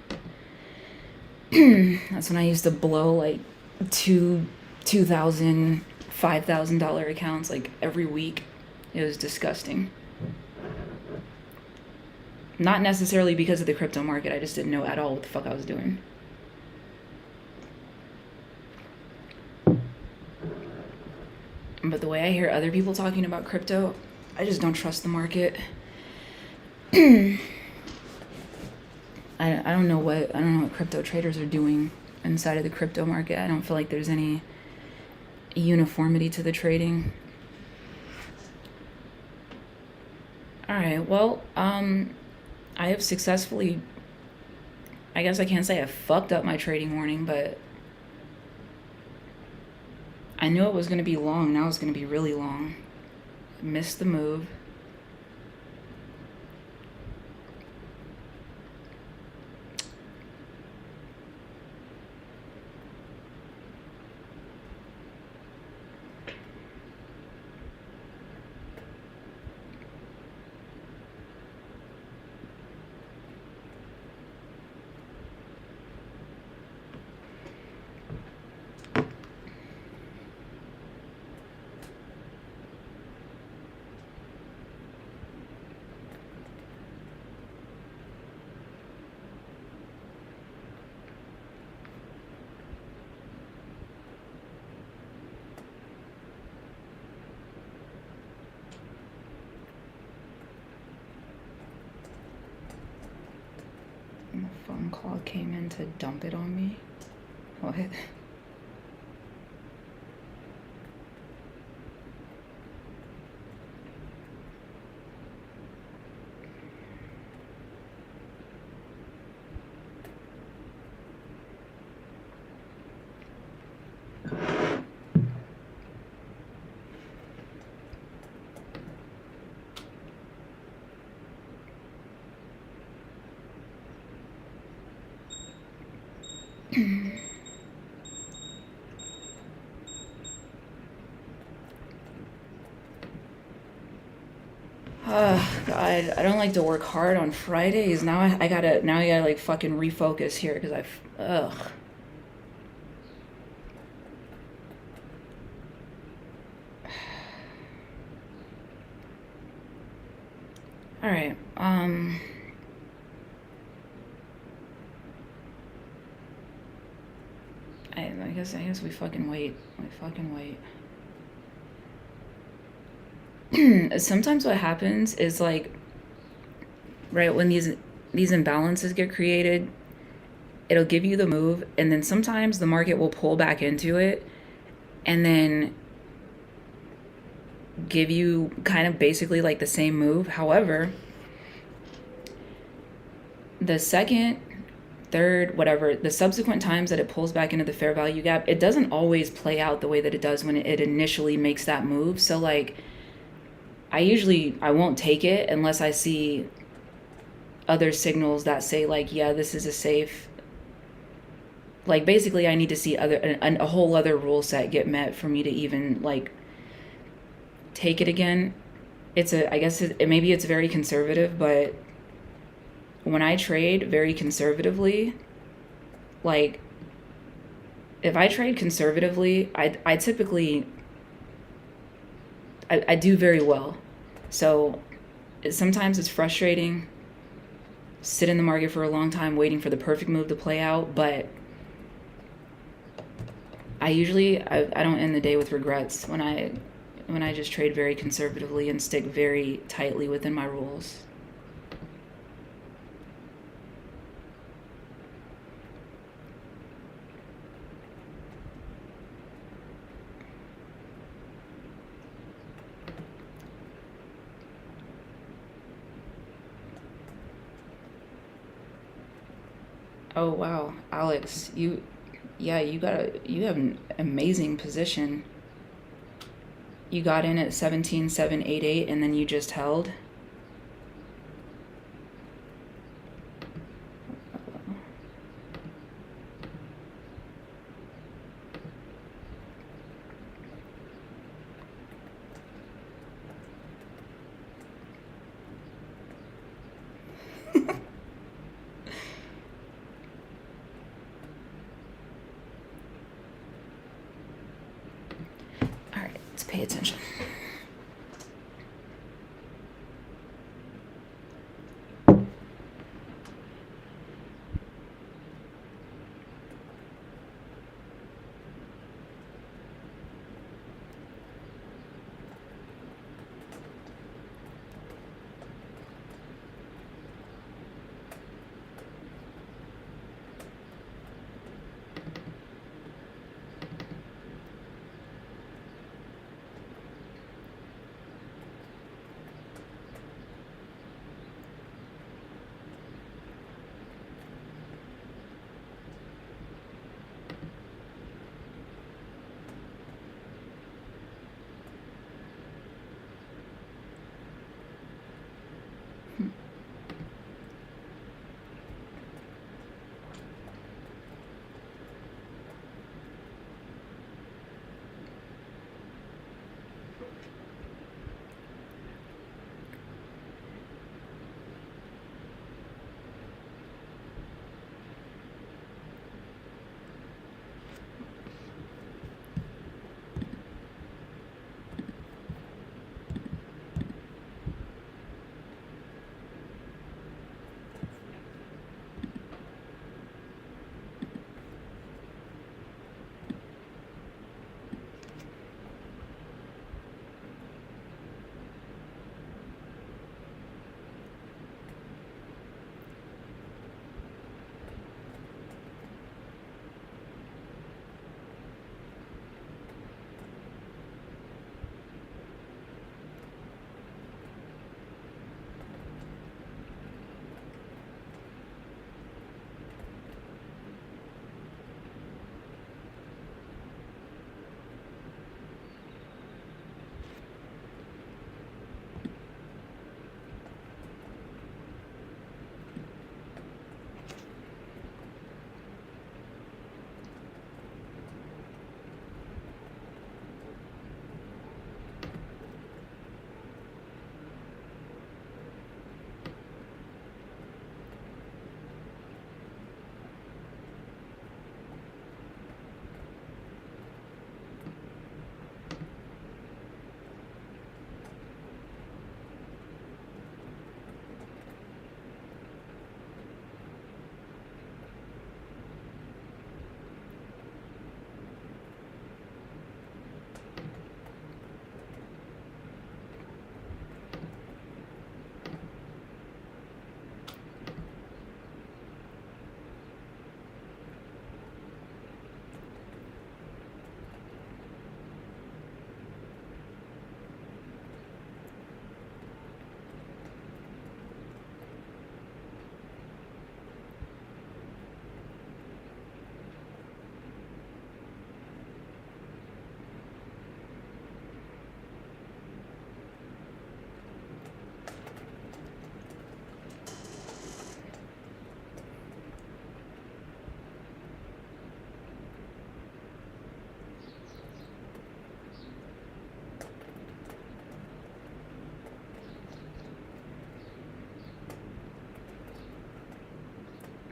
That's when I used to blow like $2,000, $5,000 accounts like every week. It was disgusting. Not necessarily because of the crypto market. I just didn't know at all what the fuck I was doing. But the way I hear other people talking about crypto, I just don't trust the market. I don't know what crypto traders are doing inside of the crypto market. I don't feel like there's any uniformity to the trading. All right, well, I have successfully, I guess I can't say I fucked up my trading morning, but I knew it was going to be long. Now it's going to be really long. Missed the move. And the phone call came in to dump it on me. What? Oh, God, I don't like to work hard on Fridays. Now I gotta like fucking refocus here because ugh. All right. I guess we fucking wait. We fucking wait. Sometimes what happens is like, right, when these imbalances get created, it'll give you the move, and then sometimes the market will pull back into it and then give you kind of basically like the same move. However, the second, third, whatever, the subsequent times that it pulls back into the fair value gap, it doesn't always play out the way that it does when it initially makes that move. So like, I won't take it unless I see other signals that say like, yeah, this is a safe, like basically I need to see a whole other rule set get met for me to even like take it again. I guess maybe it's very conservative, but when I trade very conservatively, like if I trade conservatively, I typically I do very well. So sometimes it's frustrating, sit in the market for a long time waiting for the perfect move to play out, but I don't end the day with regrets when I just trade very conservatively and stick very tightly within my rules. Oh wow, Alex, you have an amazing position. You got in at 17,788 and then you just held. Let's pay attention.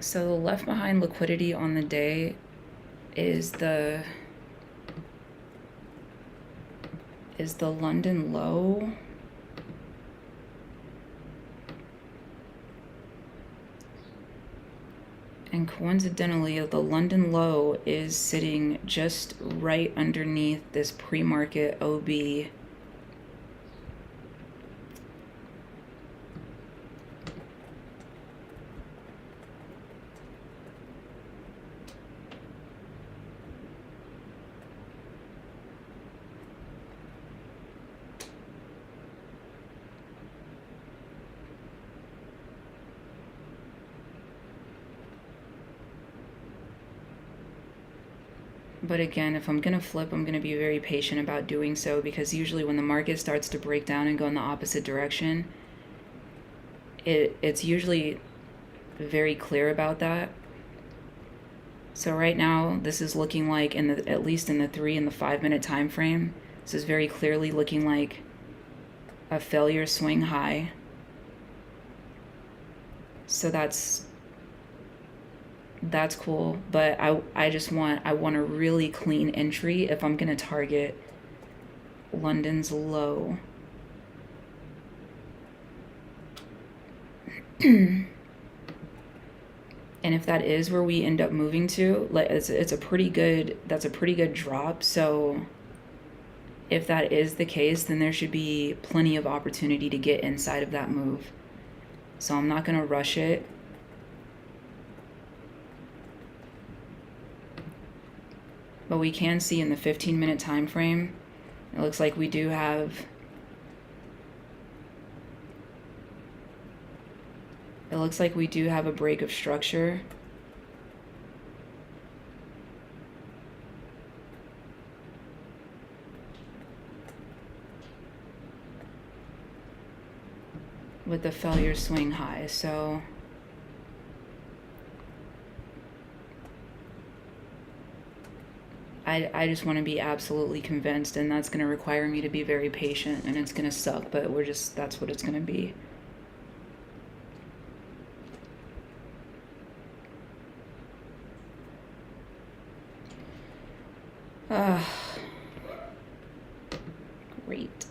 So the left behind liquidity on the day is the London low. And coincidentally, the London low is sitting just right underneath this pre-market OB. But again, if I'm going to flip, I'm going to be very patient about doing so, because usually when the market starts to break down and go in the opposite direction, it's usually very clear about that. So right now, this is looking like, at least in the 3 and the 5 minute time frame, this is very clearly looking like a failure swing high. So that's cool, but I want a really clean entry if I'm going to target London's low. And if that is where we end up moving to, like it's a pretty good, that's a pretty good drop. So if that is the case, then there should be plenty of opportunity to get inside of that move. So I'm not going to rush it. But we can see in the 15-minute time frame, it looks like we do have a break of structure. With the failure swing high. So I just want to be absolutely convinced, and that's going to require me to be very patient, and it's going to suck, but that's what it's going to be. Great.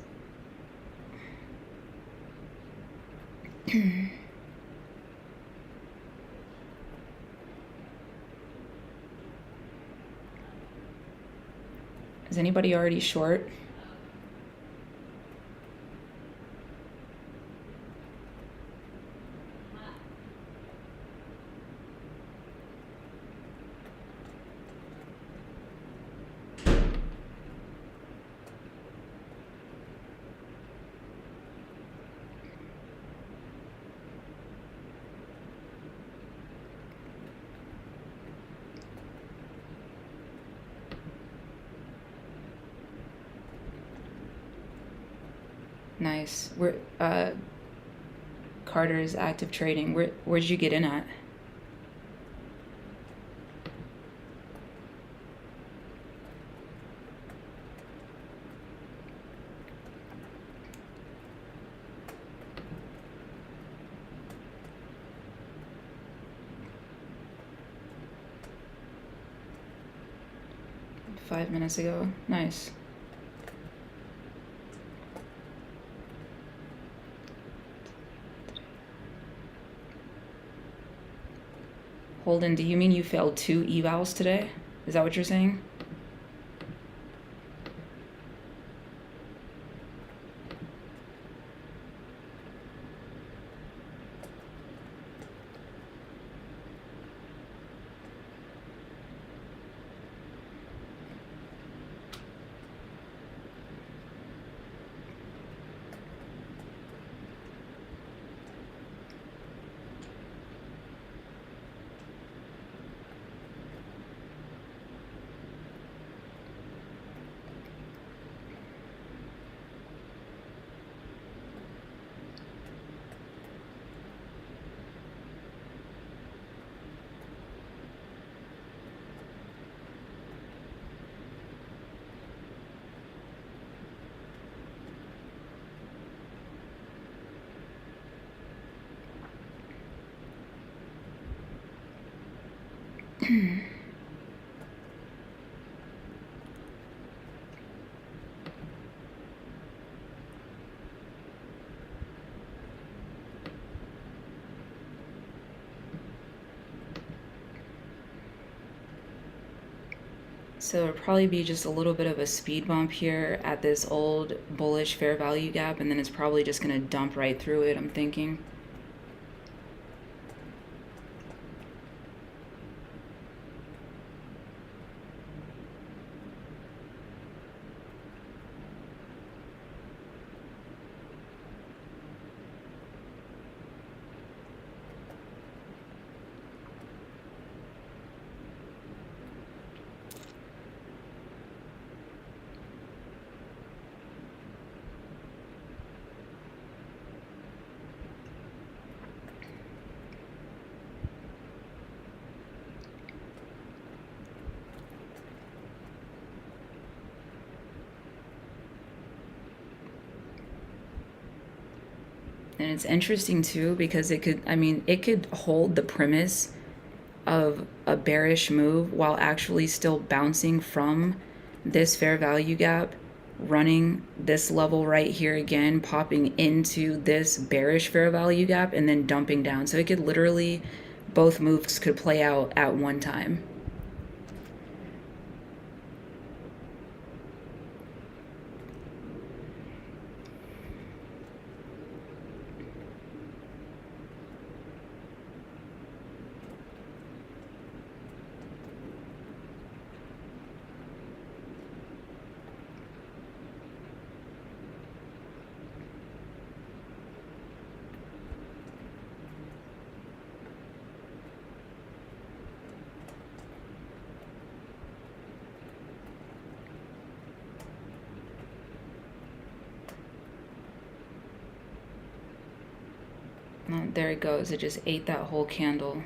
Is anybody already short? Nice. Carter's active trading. Where'd you get in at? Five minutes ago. Nice. Holden, do you mean you failed 2 evals today? Is that what you're saying? So it'll probably be just a little bit of a speed bump here at this old bullish fair value gap, and then it's probably just going to dump right through it, I'm thinking. And it's interesting too because it could hold the premise of a bearish move while actually still bouncing from this fair value gap running this level right here again, popping into this bearish fair value gap, and then dumping down. So it could literally, both moves could play out at one time. Oh, there it goes. It just ate that whole candle.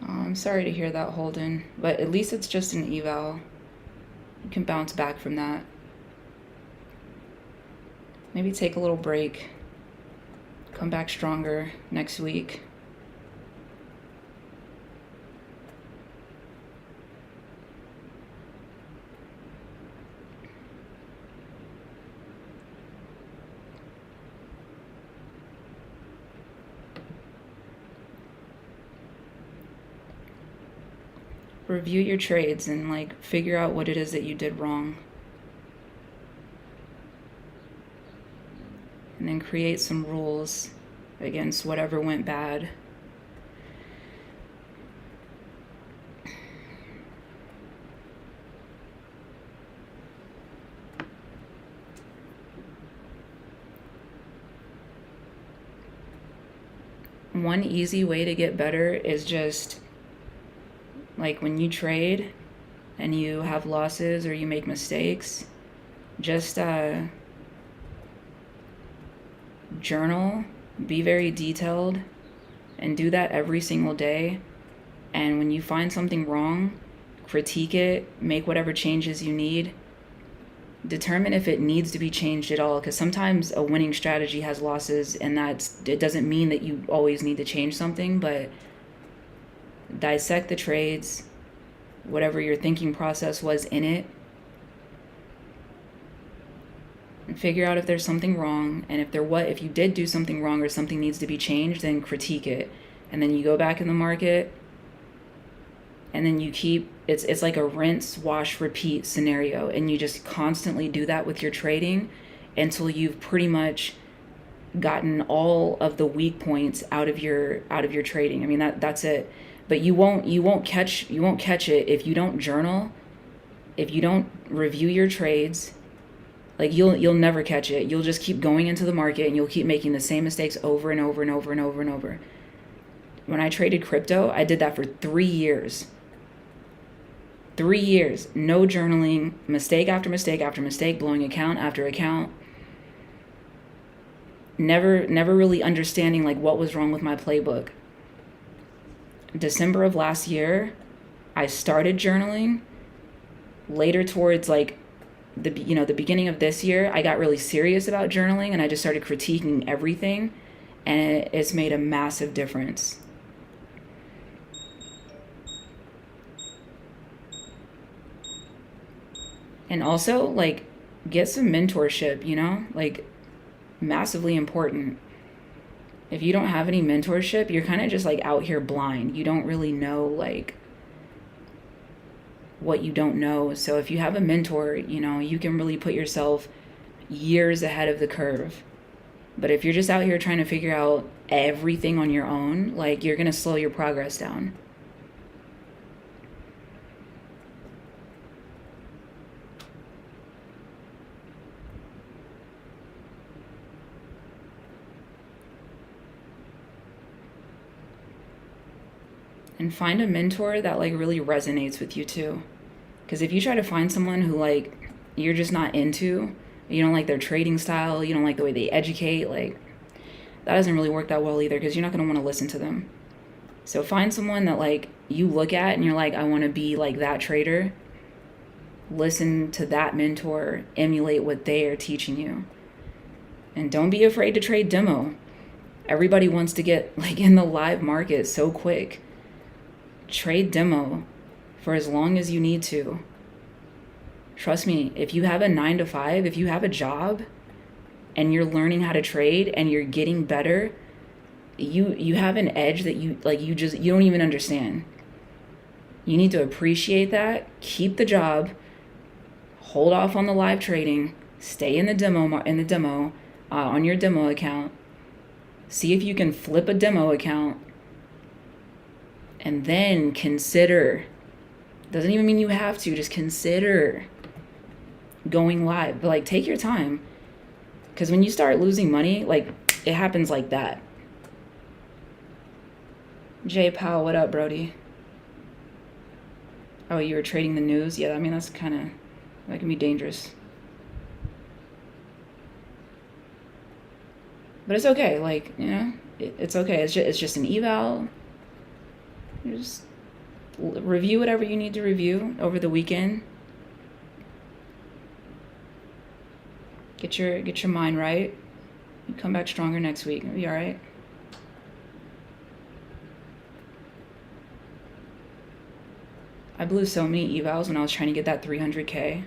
I'm sorry to hear that, Holden, but at least it's just an eval. You can bounce back from that. Maybe take a little break. Come back stronger next week. Review your trades and like figure out what it is that you did wrong. And then create some rules against whatever went bad. One easy way to get better is just like when you trade and you have losses or you make mistakes, just journal, be very detailed, and do that every single day. And when you find something wrong, critique it, make whatever changes you need. Determine if it needs to be changed at all, because sometimes a winning strategy has losses, and it doesn't mean that you always need to change something, but dissect the trades, whatever your thinking process was in it, and figure out if there's something wrong. And if you did do something wrong or something needs to be changed, then critique it. And then you go back in the market, and then you keep, it's like a rinse, wash, repeat scenario, and you just constantly do that with your trading until you've pretty much gotten all of the weak points out of your trading. I mean, that's it. But you won't catch it if you don't journal, if you don't review your trades. Like you'll never catch it. You'll just keep going into the market and you'll keep making the same mistakes over and over and over and over and over. When I traded crypto, I did that for 3 years. 3 years, no journaling, mistake after mistake after mistake, blowing account after account. Never really understanding like what was wrong with my playbook. December of last year, I started journaling. Later towards like the beginning of this year, I got really serious about journaling and I just started critiquing everything, and it's made a massive difference. And also like get some mentorship, like massively important. If you don't have any mentorship, you're kind of just like out here blind. You don't really know like what you don't know. So if you have a mentor, you can really put yourself years ahead of the curve. But if you're just out here trying to figure out everything on your own, like you're going to slow your progress down. And find a mentor that like really resonates with you too. Because if you try to find someone who like you're just not into, you don't like their trading style, you don't like the way they educate, like that doesn't really work that well either, because you're not going to want to listen to them. So find someone that like you look at and you're like, I want to be like that trader. Listen to that mentor, emulate what they are teaching you. And don't be afraid to trade demo. Everybody wants to get like in the live market so quick. Trade demo for as long as you need to. Trust me, if you have a 9 to 5, if you have a job and you're learning how to trade and you're getting better, you have an edge that you don't even understand. You need to appreciate that, keep the job, hold off on the live trading, stay in the demo on your demo account. See if you can flip a demo account, and then consider, doesn't even mean you have to, just consider going live. But like, take your time, because when you start losing money, like it happens like that. Jay Powell, what up, Brody? Oh, you were trading the news? Yeah, I mean, that can be dangerous. But it's okay, like, you know, it's okay. It's just an eval. You just review whatever you need to review over the weekend. Get your mind right. You come back stronger next week. It'll be all right. I blew so many evals when I was trying to get that 300K. It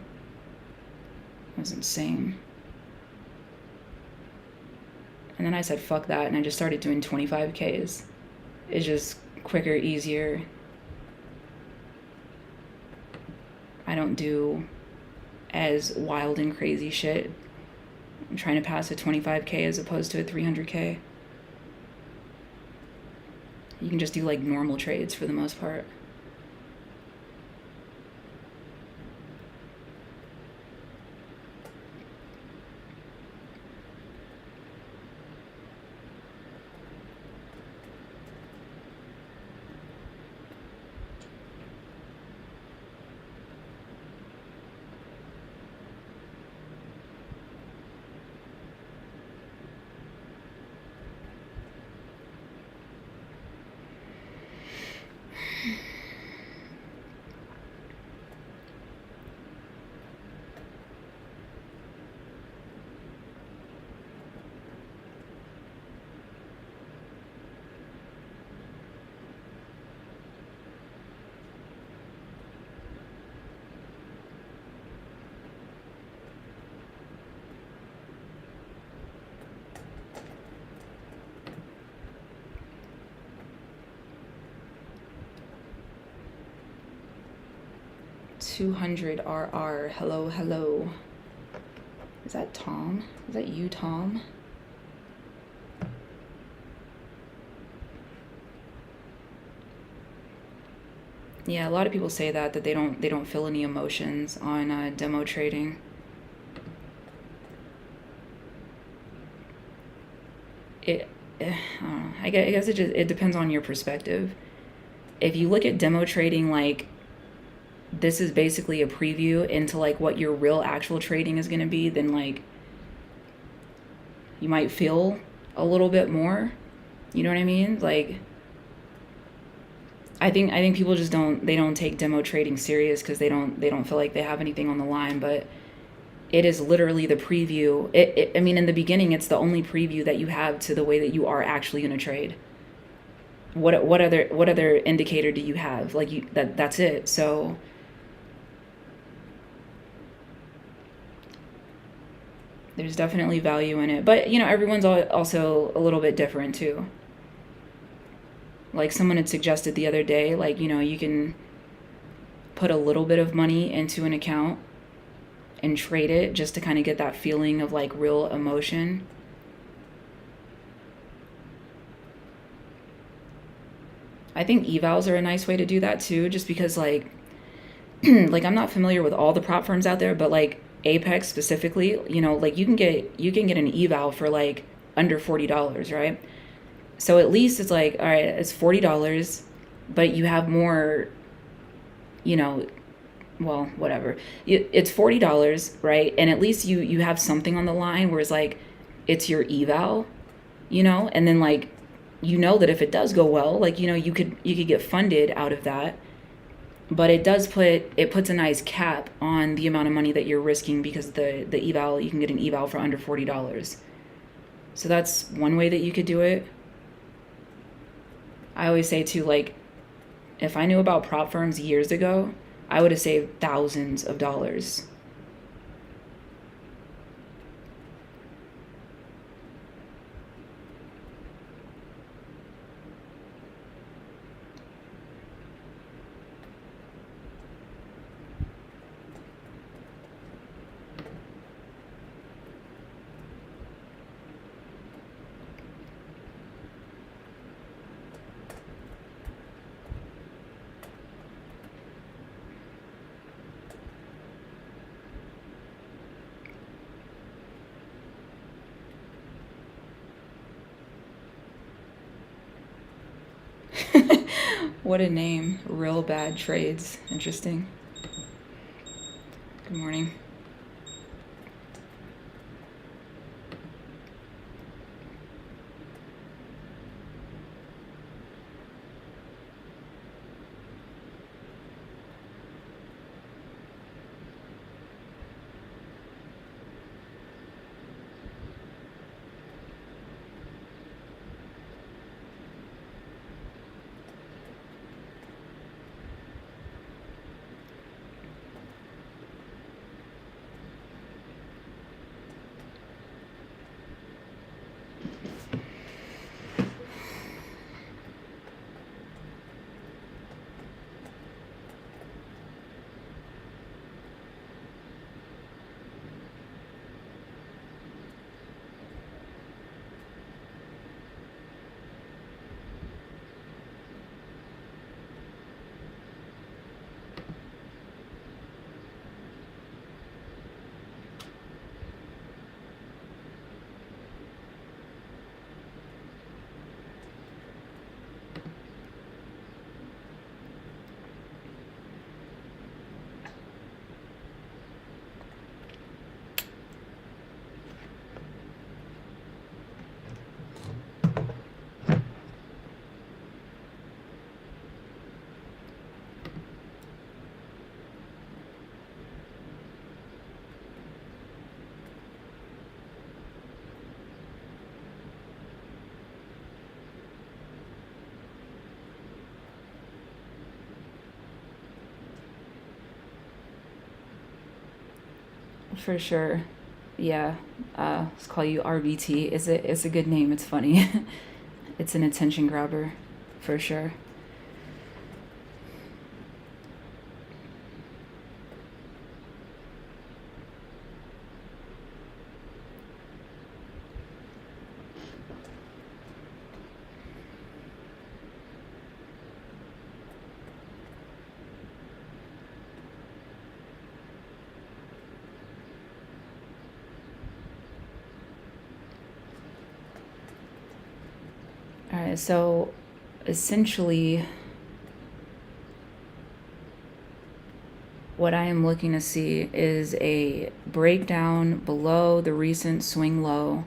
was insane. And then I said, fuck that, and I just started doing 25Ks. It's just quicker, easier. I don't do as wild and crazy shit. I'm trying to pass a 25K as opposed to a 300K. You can just do like normal trades for the most part. $200RR. Hello. Is that Tom? Is that you, Tom? Yeah, a lot of people say that they don't feel any emotions on demo trading. I guess it depends on your perspective. If you look at demo trading like this is basically a preview into like what your real actual trading is going to be, then like you might feel a little bit more, you know what I mean? Like I think people just don't take demo trading serious because they don't feel like they have anything on the line. But it is literally the preview. I mean, in the beginning, it's the only preview that you have to the way that you are actually going to trade. What other indicator do you have? Like that's it. So there's definitely value in it. But you know, everyone's also a little bit different too. Like someone had suggested the other day, like, you know, you can put a little bit of money into an account and trade it just to kind of get that feeling of like real emotion. I think evals are a nice way to do that too, just because like like I'm not familiar with all the prop firms out there, but like Apex specifically, you know, like you can get an eval for like under $40, right? So at least it's like, all right, it's $40, but you have more, you know, well, whatever. It's $40, right? And at least you have something on the line where it's like, it's your eval, and then like, that if it does go well, like, you could get funded out of that. But it puts a nice cap on the amount of money that you're risking, because the eval, you can get an eval for under $40. So that's one way that you could do it. I always say too, like, if I knew about prop firms years ago, I would have saved thousands of dollars. What a name. Real bad trades. Interesting. Good morning. For sure. Yeah. Let's call you RBT. It's a good name. It's funny. It's an attention grabber. For sure. All right, so essentially what I am looking to see is a breakdown below the recent swing low,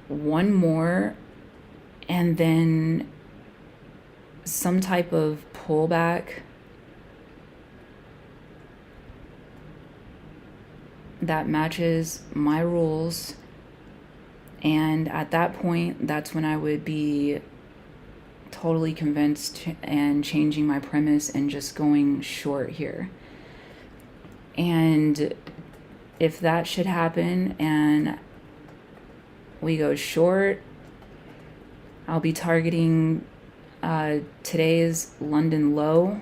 one more, and then some type of pullback that matches my rules. And at that point, that's when I would be totally convinced and changing my premise and just going short here. And if that should happen and we go short, I'll be targeting today's London low,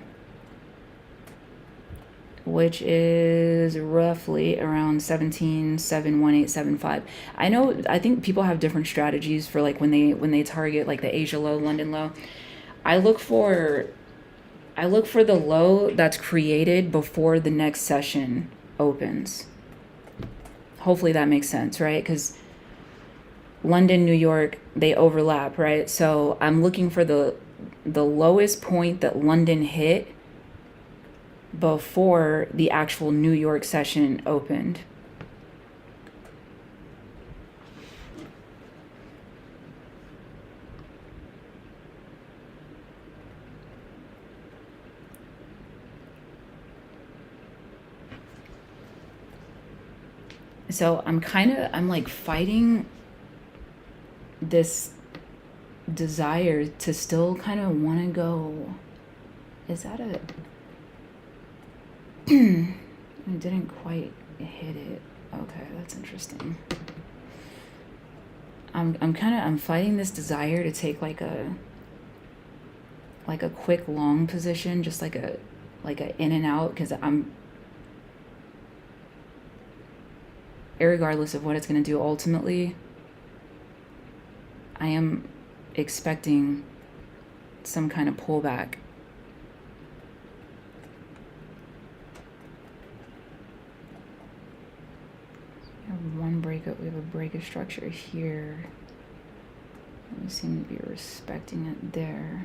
which is roughly around 17,71875. I think people have different strategies for like when they target like the Asia low, London low. I look for the low that's created before the next session opens. Hopefully that makes sense, right? Because London, New York, they overlap, right? So I'm looking for the lowest point that London hit before the actual New York session opened. So I'm like fighting this desire to still kind of want to go. Is that a... I didn't quite hit it. Okay, that's interesting. I'm fighting this desire to take like a quick long position, just like a in and out, because I'm, irregardless of what it's going to do ultimately, I am expecting some kind of pullback. We have one breakout, we have a breakout structure here. We seem to be respecting it there.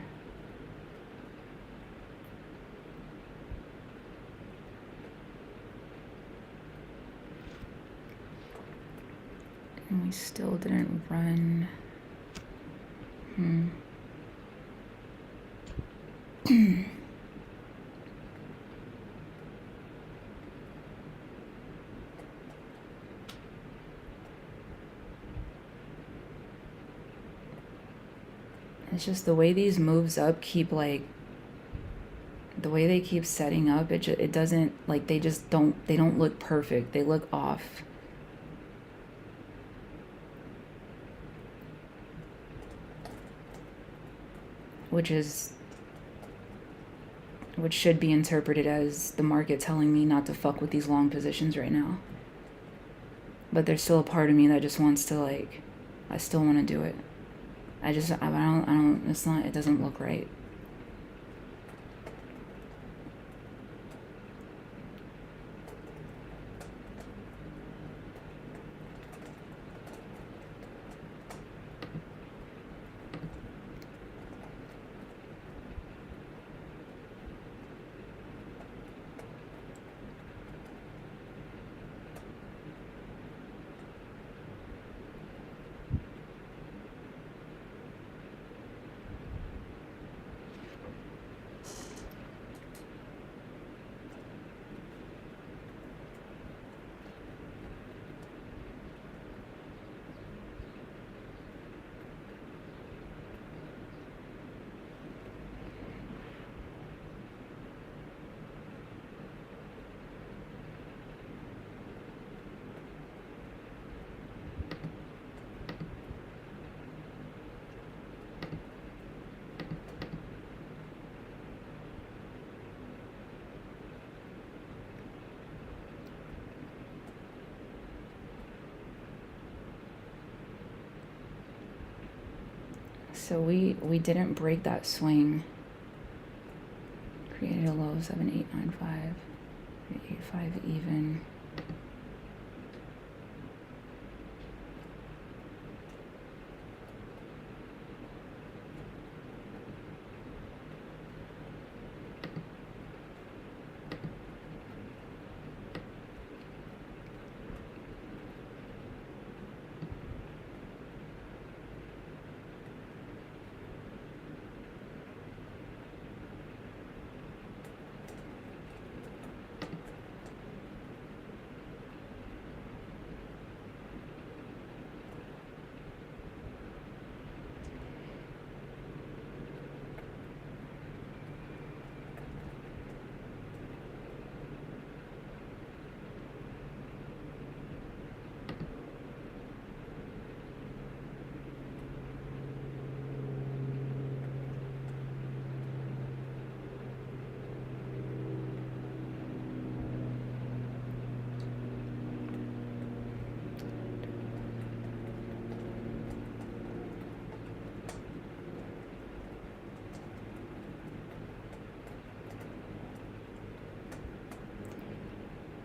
And we still didn't run. It's just the way these moves up keep, like, the way they keep setting up, it doesn't, like, they don't look perfect. They look off. Which should be interpreted as the market telling me not to fuck with these long positions right now. But there's still a part of me that just wants to, like, I still want to do it. I don't, it's not, it doesn't look right. So we didn't break that swing. Created a low of 7895, 85 even.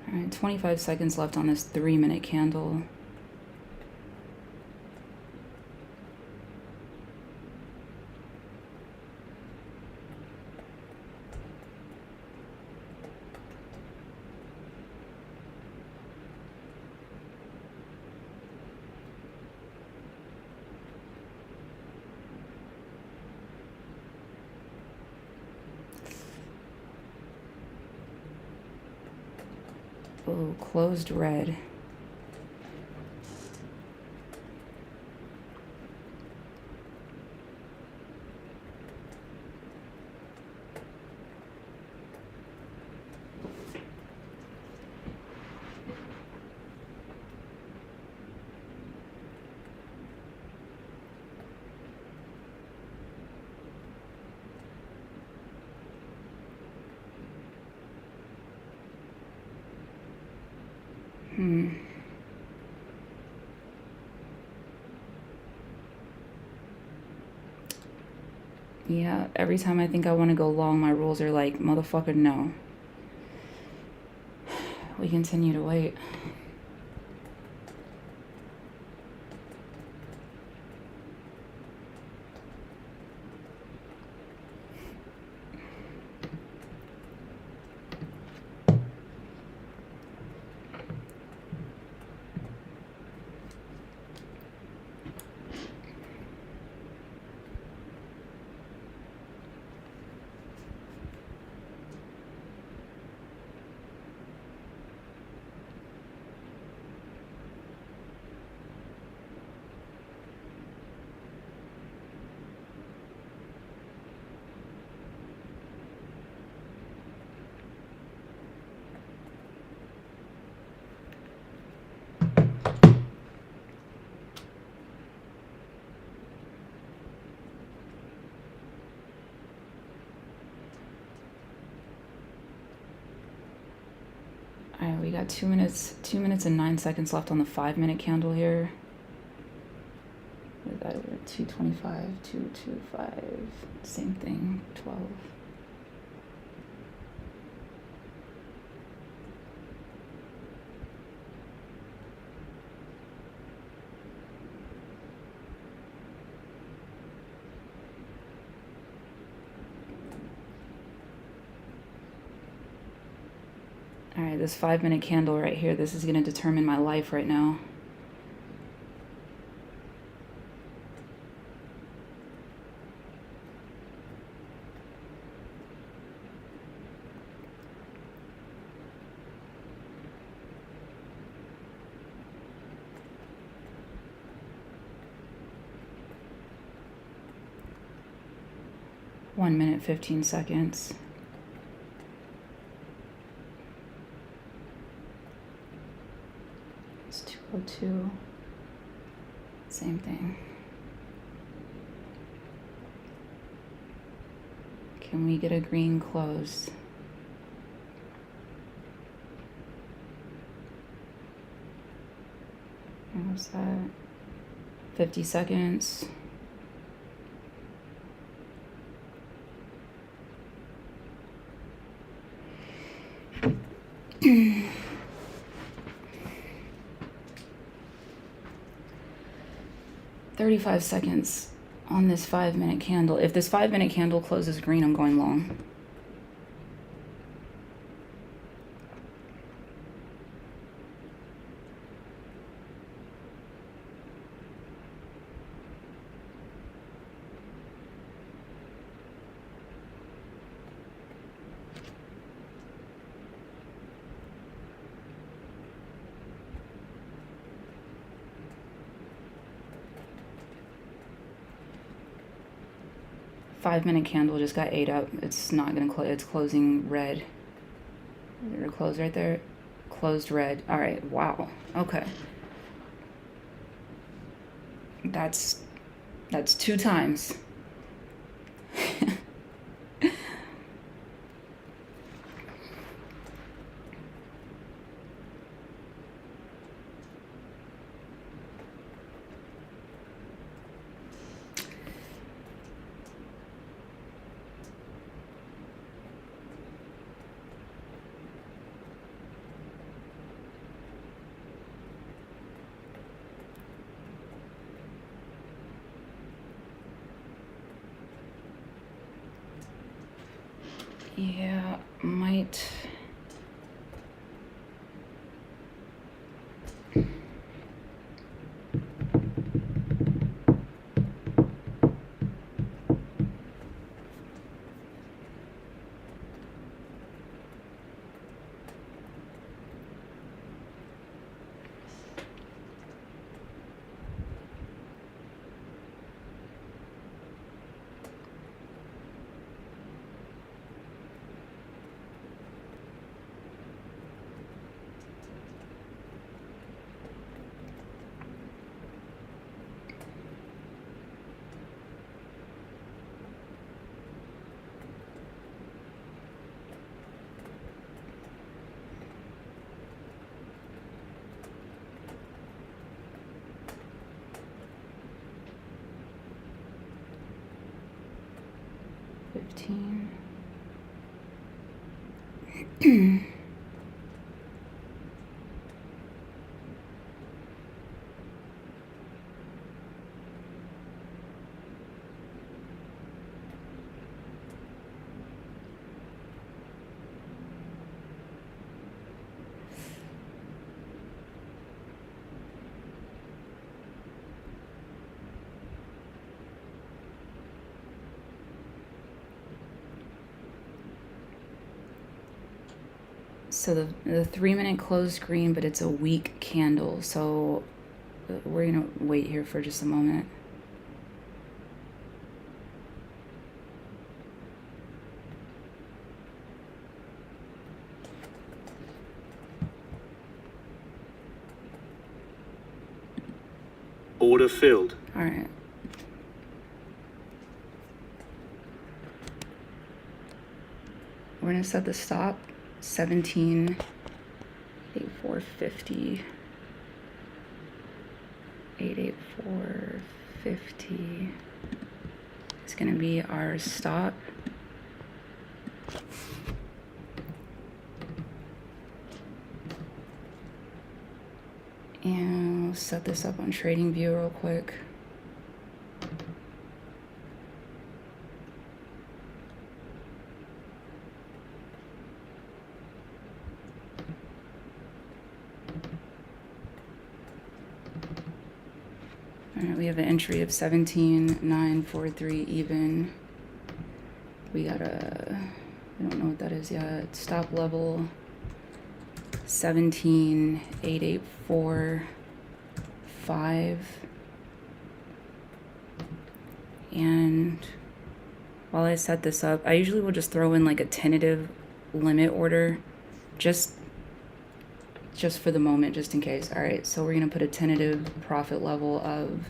All right, 25 seconds left on this 3-minute candle. Oh, closed red. Yeah, every time I think I want to go long, my rules are like, motherfucker, no. We continue to wait. All right, we got 2 minutes and 9 seconds left on the 5-minute candle here. We got over 225, 225, same thing, 12. All right, this 5-minute candle right here, this is going to determine my life right now. One minute, 15 seconds. It's 2:02. Same thing. Can we get a green close? What was that? 50 seconds. $35 seconds on this 5-minute candle. If this 5-minute candle closes green, I'm going long. Five-minute candle just got ate up. It's not gonna close. It's closing red. Is it close right there? Closed red. All right. Wow. Okay. That's 2 times. Yeah, might. 15. So the 3-minute closed green, but it's a weak candle. So we're gonna wait here for just a moment. Order filled. All right. We're gonna set the stop 17.8450. 88450 is gonna be our stop. And we'll set this up on TradingView real quick. All right, we have an entry of 17.943 even. We got I don't know what that is yet. Stop level 17.8845. And while I set this up, I usually will just throw in like a tentative limit order just for the moment, just in case. All right, so we're gonna put a tentative profit level of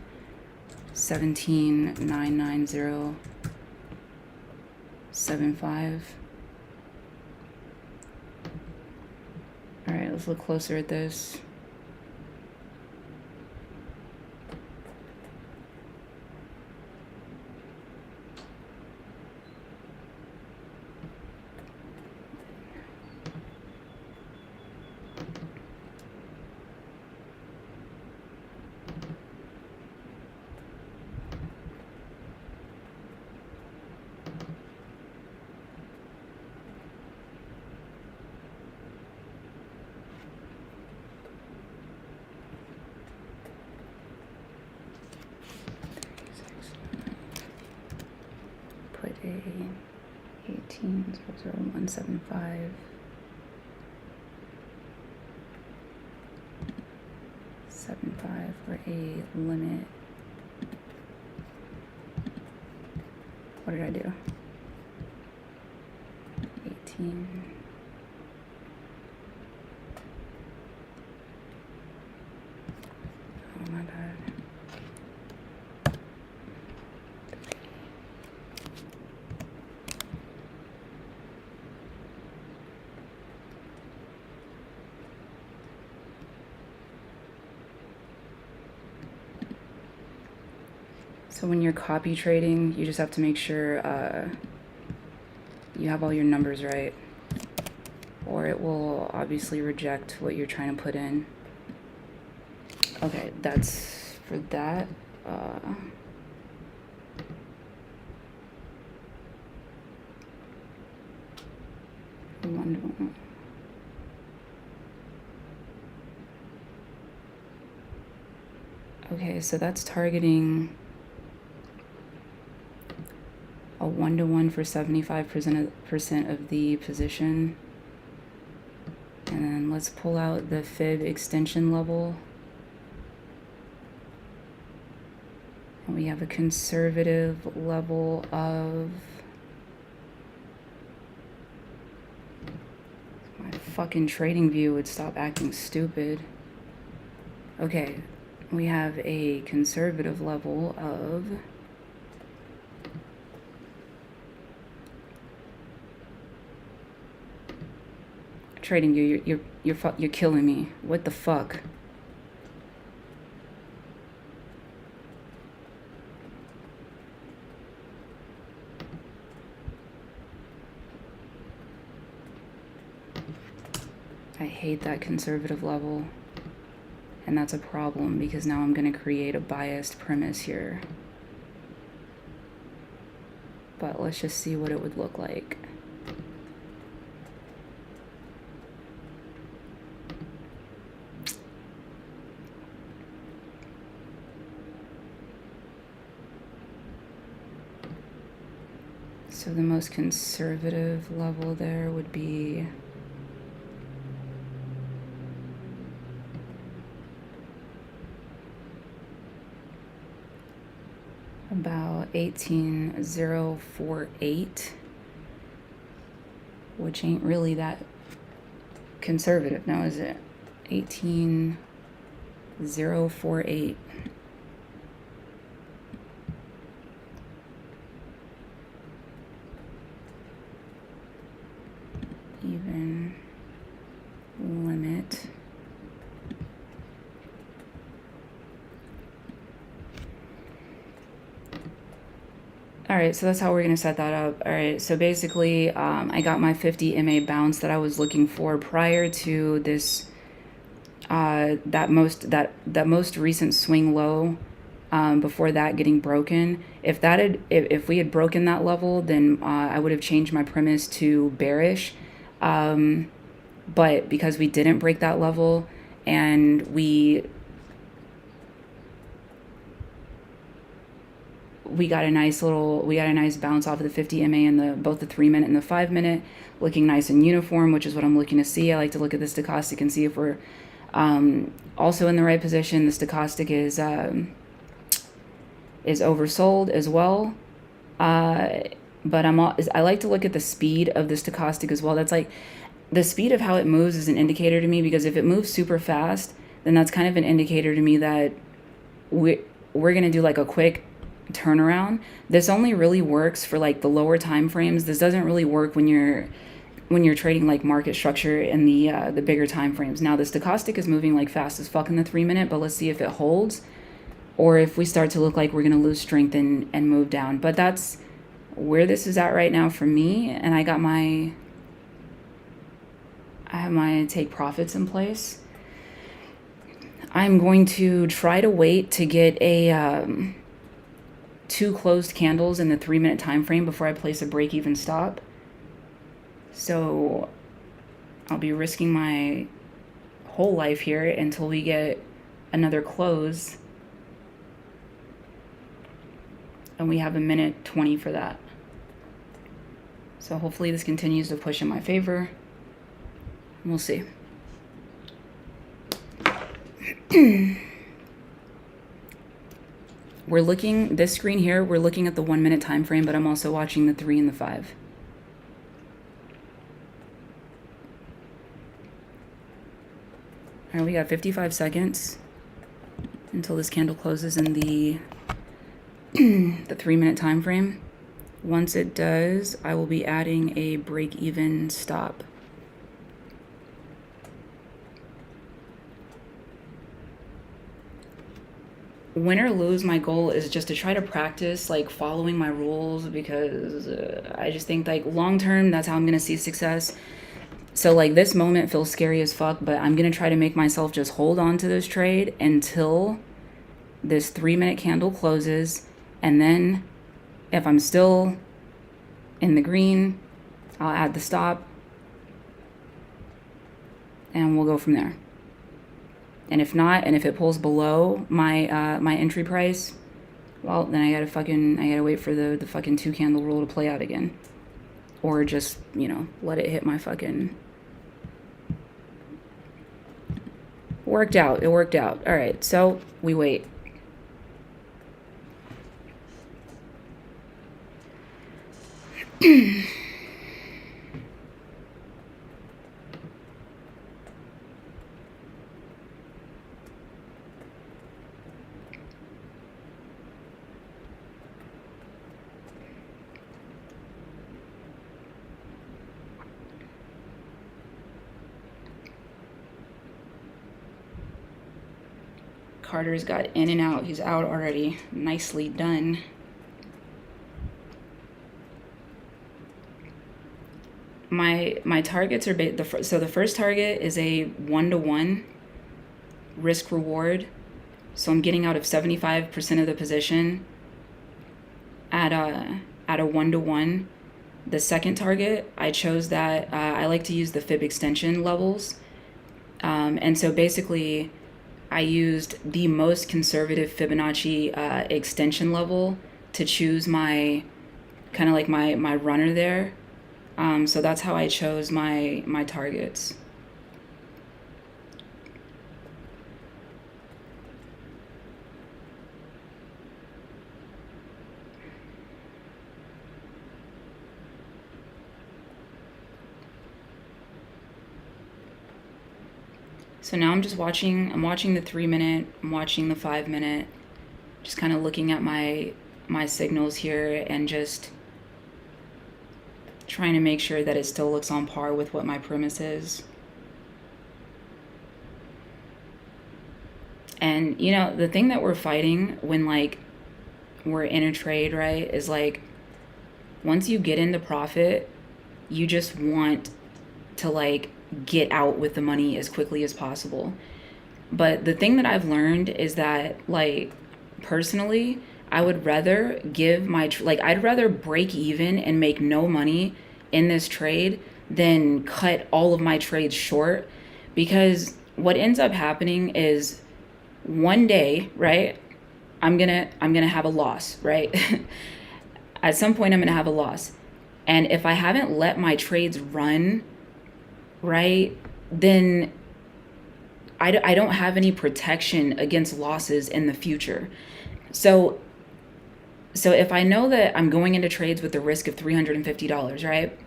17.99075. All right, let's look closer at this. Put a 18.00175. 75 for a limit. What did I do? 18. Oh my bad. So when you're copy trading, you just have to make sure you have all your numbers right, or it will obviously reject what you're trying to put in. Okay, that's for that. Okay, so that's targeting a 1-to-1 for 75% of the position. And then let's pull out the fib extension level. And we have a conservative level of, my fucking TradingView would stop acting stupid. Okay, we have a conservative level of TradingView, you're killing me. What the fuck? I hate that conservative level. And that's a problem because now I'm going to create a biased premise here. But let's just see what it would look like. So the most conservative level there would be about 18,048, which ain't really that conservative now, is it? 18,048. Even limit. All right, so that's how we're gonna set that up. All right, so basically, I got my 50 MA bounce that I was looking for prior to this, that most recent swing low. Before that getting broken. If we had broken that level, then I would have changed my premise to bearish. But because we didn't break that level and we got a nice bounce off of the 50 MA and both the 3-minute and the 5-minute, looking nice and uniform, which is what I'm looking to see. I like to look at the stochastic and see if we're also in the right position. The stochastic is oversold as well. But I like to look at the speed of the stochastic as well. That's like the speed of how it moves is an indicator to me, because if it moves super fast, then that's kind of an indicator to me that we're going to do like a quick turnaround. This only really works for like the lower time frames. This doesn't really work when you're trading like market structure in the bigger time frames. Now the stochastic is moving like fast as fuck in the 3-minute, but let's see if it holds or if we start to look like we're going to lose strength and move down. But that's where this is at right now for me, and I have my take profits in place. I'm going to try to wait to get a 2 closed candles in the 3-minute time frame before I place a break-even stop. So I'll be risking my whole life here until we get another close, and we have 1:20 for that. So hopefully this continues to push in my favor. We'll see. This screen here, we're looking at the 1-minute time frame, but I'm also watching the 3 and the 5. All right, we got 55 seconds until this candle closes in the 3-minute time frame. Once it does, I will be adding a break-even stop. Win or lose, my goal is just to try to practice like following my rules, because I just think like long term that's how I'm gonna see success. So like this moment feels scary as fuck, but I'm gonna try to make myself just hold on to this trade until this 3-minute candle closes, and then if I'm still in the green, I'll add the stop and we'll go from there. And if not, and if it pulls below my my entry price, well, then I gotta wait for the fucking 2 candle rule to play out again, or just, you know, let it hit my fucking. Worked out. It worked out. All right, so we wait. Carter's got in and out. He's out already. Nicely done. my targets are so the first target is a 1-to-1 risk reward. So I'm getting out of 75% of the position at a 1-to-1. The second target, I chose that I like to use the fib extension levels. And so basically I used the most conservative Fibonacci extension level to choose my kind of like my runner there. So that's how I chose my targets. So now I'm watching the 3-minute, I'm watching the 5-minute, just kind of looking at my signals here and just trying to make sure that it still looks on par with what my premise is. And you know, the thing that we're fighting when like we're in a trade, right, is like once you get into profit, you just want to like get out with the money as quickly as possible. But the thing that I've learned is that like personally, I would rather I'd rather break even and make no money in this trade than cut all of my trades short, because what ends up happening is one day, right, I'm gonna have a loss, right? At some point I'm gonna have a loss. And if I haven't let my trades run, right, then I don't have any protection against losses in the future. So if I know that I'm going into trades with the risk of $350, right,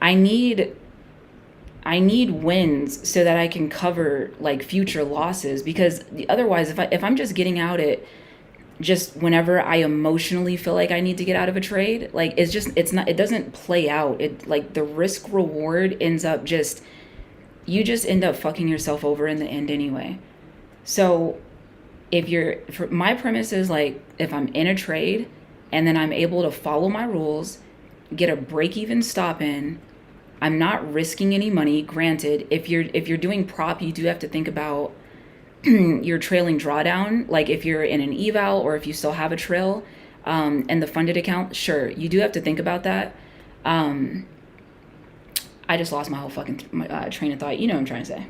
I need wins so that I can cover like future losses, because otherwise if I'm just getting out at just whenever I emotionally feel like I need to get out of a trade, like it doesn't play out. It like the risk reward ends up you just end up fucking yourself over in the end anyway. So my premise is like, if I'm in a trade and then I'm able to follow my rules, get a break-even stop in, I'm not risking any money. Granted, if you're doing prop, you do have to think about your trailing drawdown, like if you're in an eval or if you still have a trail, and the funded account, sure, you do have to think about that. I just lost my whole fucking train of thought. You know what I'm trying to say.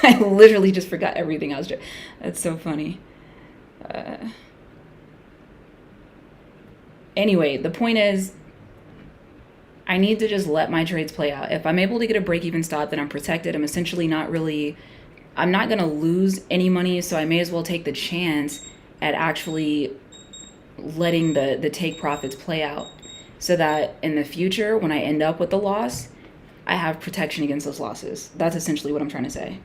I literally just forgot everything I was doing. That's so funny. Anyway, the point is, I need to just let my trades play out. If I'm able to get a break-even stop, then I'm protected. I'm essentially I'm not going to lose any money, so I may as well take the chance at actually letting the take profits play out, so that in the future, when I end up with the loss, I have protection against those losses. That's essentially what I'm trying to say.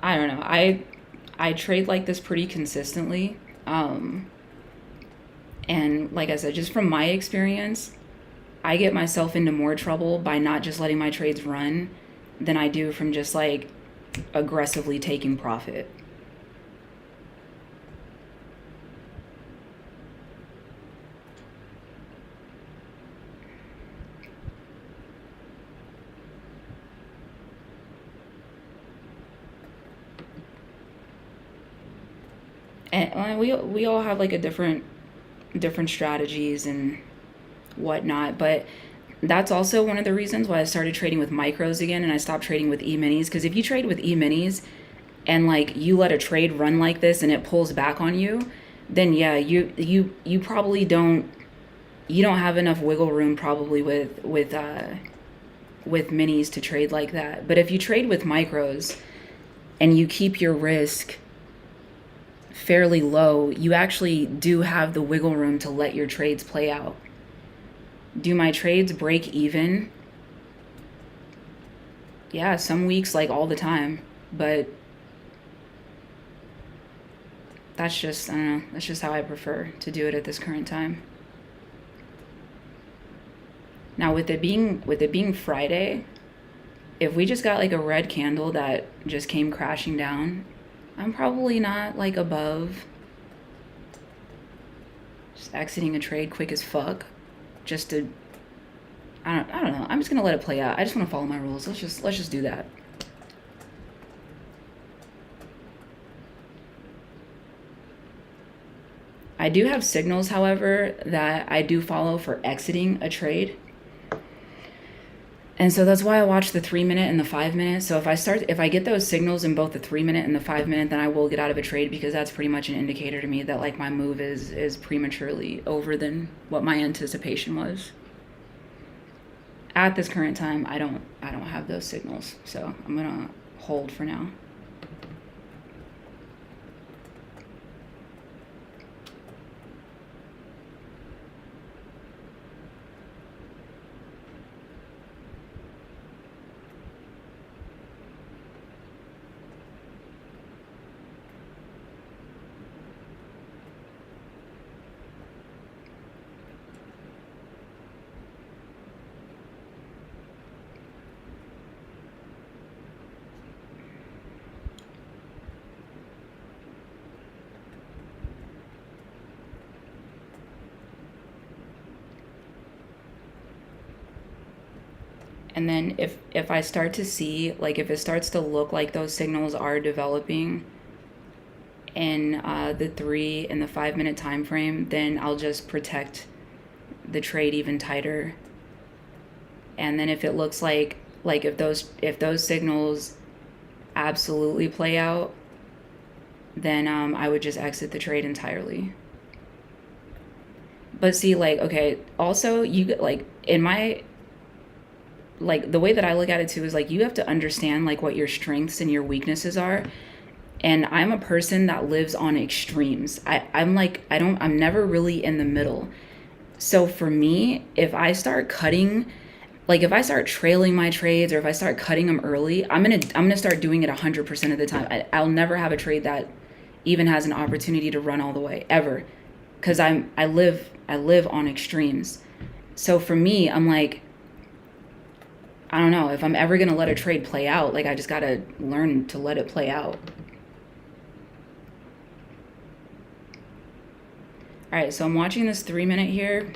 I don't know. I trade like this pretty consistently. And like I said, just from my experience, I get myself into more trouble by not just letting my trades run than I do from just like aggressively taking profit. And we all have like a different strategies and whatnot, but that's also one of the reasons why I started trading with micros again, and I stopped trading with e-minis. Because if you trade with e-minis and like you let a trade run like this and it pulls back on you, then yeah, you probably don't have enough wiggle room probably with minis to trade like that. But if you trade with micros and you keep your risk fairly low, you actually do have the wiggle room to let your trades play out. Do my trades break even? Yeah, some weeks, like all the time, but that's just, I don't know, that's just how I prefer to do it at this current time. Now with it being Friday, if we just got like a red candle that just came crashing down, I'm probably not like above just exiting a trade quick as fuck, just to I don't know. I'm just gonna let it play out. I just want to follow my rules. Let's just do that. I do have signals, however, that I do follow for exiting a trade. And so that's why I watch the 3 minute and the 5 minute. So if I get those signals in both the 3 minute and the 5 minute, then I will get out of a trade, because that's pretty much an indicator to me that like my move is prematurely over than what my anticipation was. At this current time, I don't have those signals. So I'm gonna hold for now. And then if I start to see, like if it starts to look like those signals are developing in the 3 and the 5 minute time frame, then I'll just protect the trade even tighter. And then if it looks like if those signals absolutely play out, then I would just exit the trade entirely. But see, like, okay, also you get like in my like the way that I look at it too is like you have to understand like what your strengths and your weaknesses are. And I'm a person that lives on extremes. I'm never really in the middle. So for me, if I start cutting, like if I start trailing my trades or if I start cutting them early, I'm gonna start doing it 100% of the time. I'll never have a trade that even has an opportunity to run all the way ever, because I live on extremes. So for me, I'm like, I don't know, if I'm ever gonna let a trade play out, like I just gotta learn to let it play out. All right, so I'm watching this 3 minute here.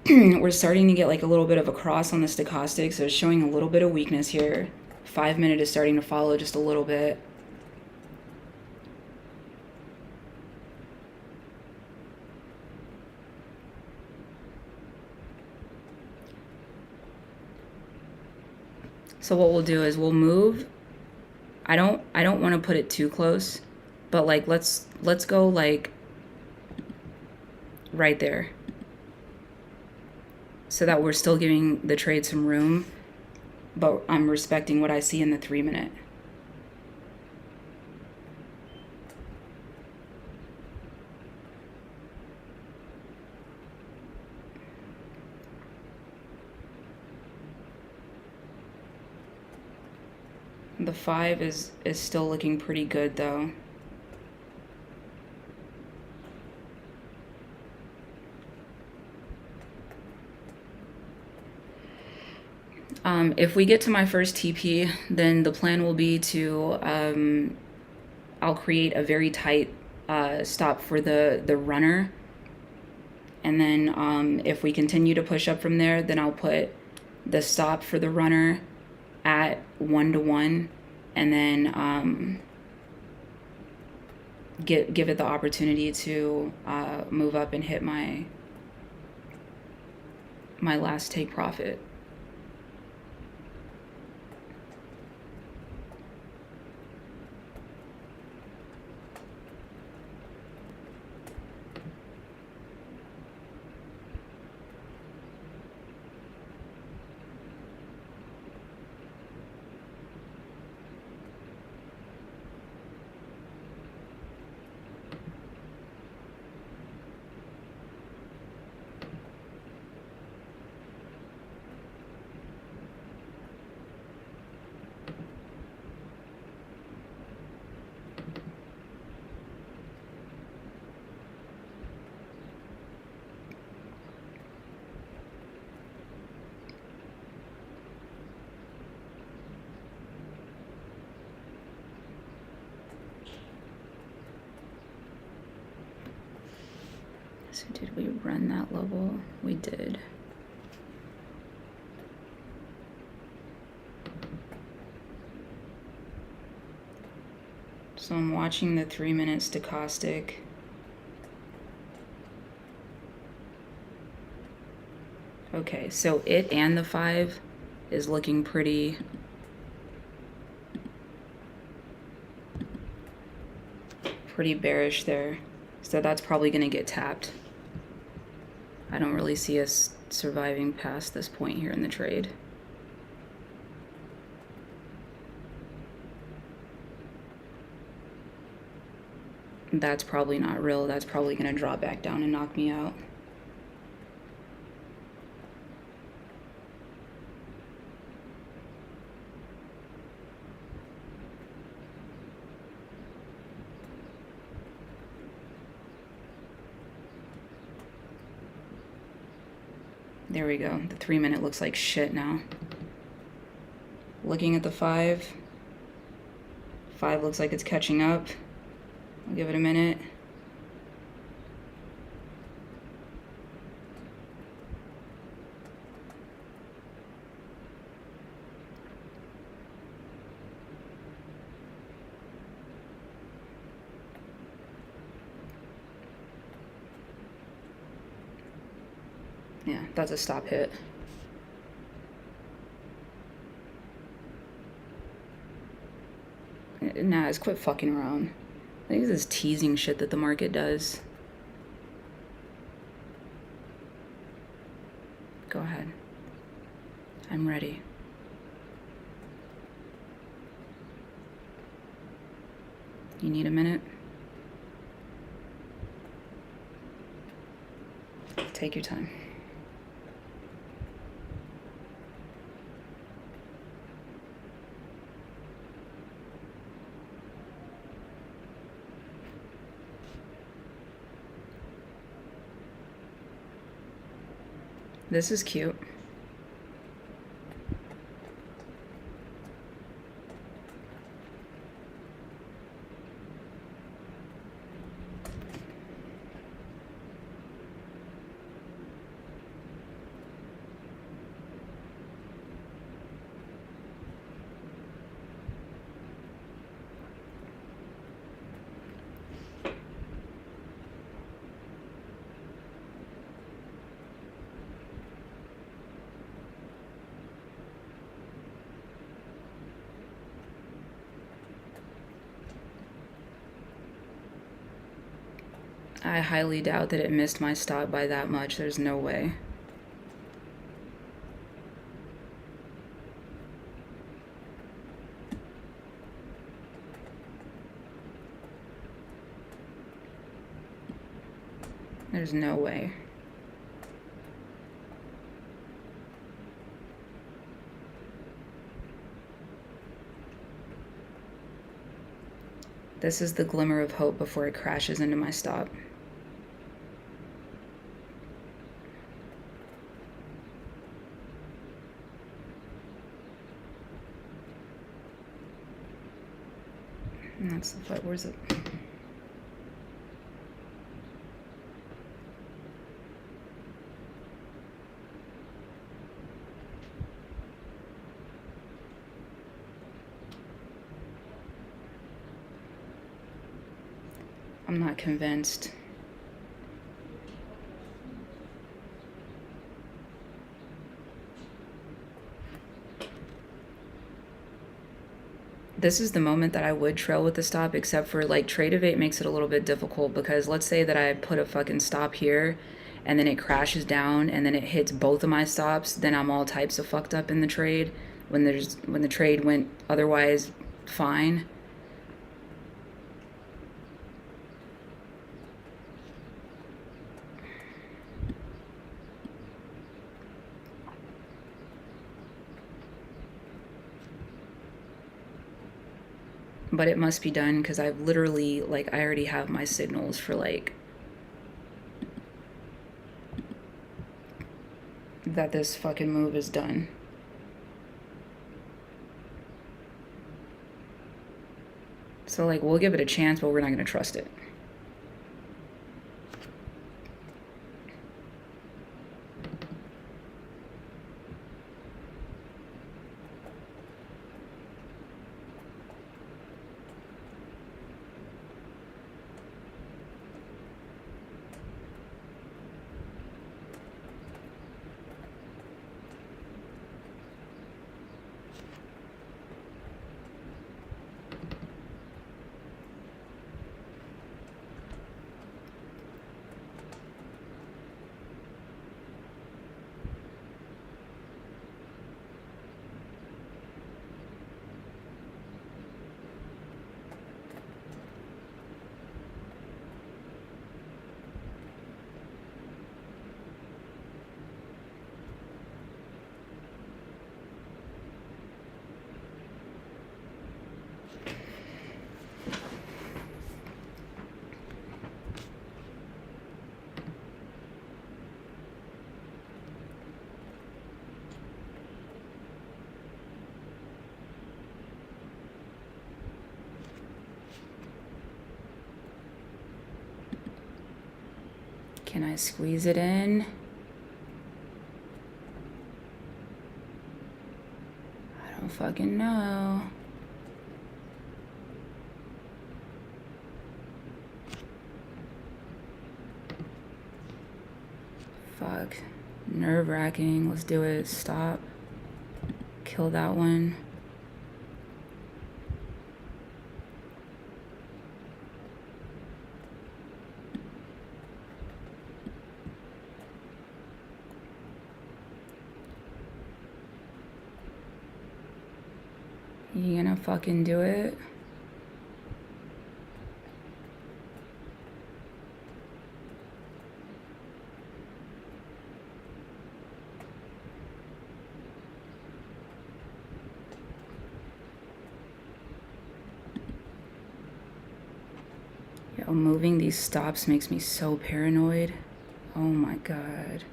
We're starting to get like a little bit of a cross on the stochastic, so it's showing a little bit of weakness here. 5 minute is starting to follow just a little bit. So what we'll do is we'll move. I don't want to put it too close, but like let's go like right there, so that we're still giving the trade some room, but I'm respecting what I see in the 3 minute. The 5 is still looking pretty good though. If we get to my first TP, then the plan will be to I'll create a very tight stop for the runner, and then if we continue to push up from there, then I'll put the stop for the runner at 1-to-1, and then give it the opportunity to move up and hit my last take profit. So did we run that level? We did. So I'm watching the 3-minute stochastic. Okay, so it and the 5 is looking pretty bearish there. So that's probably going to get tapped. I don't really see us surviving past this point here in the trade. That's probably not real. That's probably going to drop back down and knock me out. There we go. The 3-minute looks like shit now. Looking at the 5. 5 looks like it's catching up. I'll give it a minute. Yeah, that's a stop hit. Nah, just quit fucking around. I think this is teasing shit that the market does. Go ahead. I'm ready. You need a minute? Take your time. This is cute. I highly doubt that it missed my stop by that much. There's no way. There's no way. This is the glimmer of hope before it crashes into my stop. And that's the fight. Where's it? I'm not convinced. This is the moment that I would trail with the stop, except for like Trading makes it a little bit difficult because let's say that I put a fucking stop here and then it crashes down and then it hits both of my stops, then I'm all types of fucked up in the trade when the trade went otherwise fine. But it must be done because I've literally, like, I already have my signals for, like, that this fucking move is done. So, like, we'll give it a chance, but we're not going to trust it. Can I squeeze it in? I don't fucking know. Fuck. Nerve-wracking. Let's do it. Stop. Kill that one. You gonna fucking do it? Yo, moving these stops makes me so paranoid. Oh my god.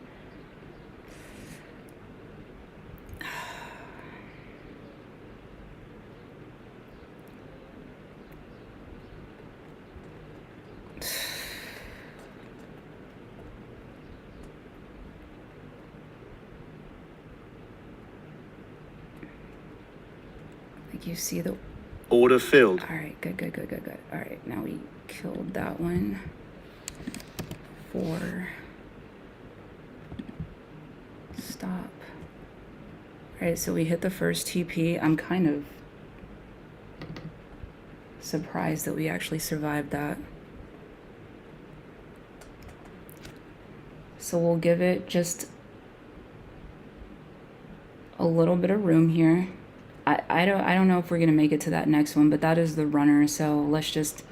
Like you see the order filled. All right, good. All right, now we killed that one. 4. Stop. All right, so we hit the first TP. I'm kind of surprised that we actually survived that. So we'll give it just a little bit of room here. I don't know if we're gonna make it to that next one, but that is the runner, so let's just,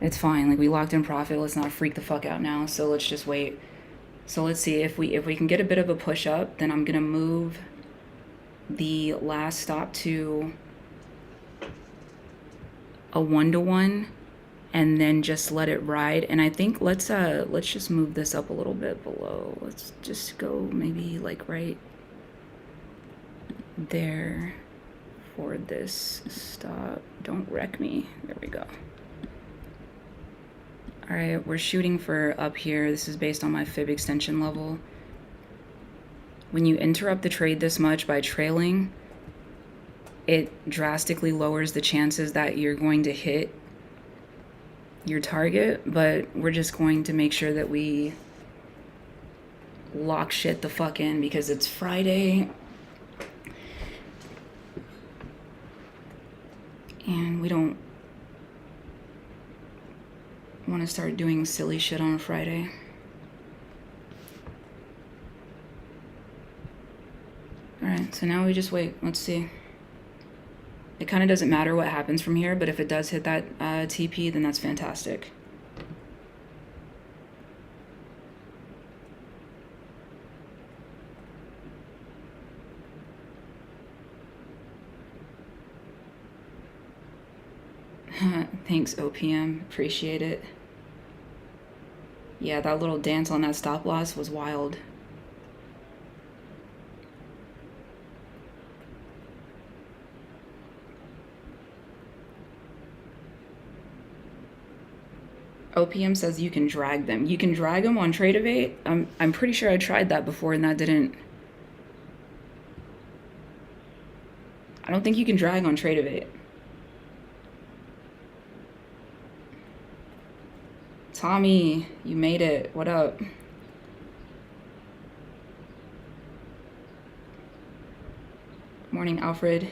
it's fine. Like, we locked in profit, let's not freak the fuck out now, so let's just wait. So let's see if we can get a bit of a push up, then I'm gonna move the last stop to a 1-to-1 and then just let it ride. And I think let's just move this up a little bit below. Let's just go maybe like right there for this stop. Don't wreck me. There we go. All right, we're shooting for up here. This is based on my fib extension level. When you interrupt the trade this much by trailing, it drastically lowers the chances that you're going to hit your target, but we're just going to make sure that we lock shit the fuck in because it's Friday. And we don't want to start doing silly shit on a Friday. Alright, so now we just wait. Let's see. It kind of doesn't matter what happens from here, but if it does hit that TP, then that's fantastic. Thanks, OPM. Appreciate it. Yeah, that little dance on that stop loss was wild. OPM says you can drag them. You can drag them on Trading. I'm pretty sure I tried that before and that didn't. I don't think you can drag on Trading. Tommy, you made it. What up? Morning, Alfred.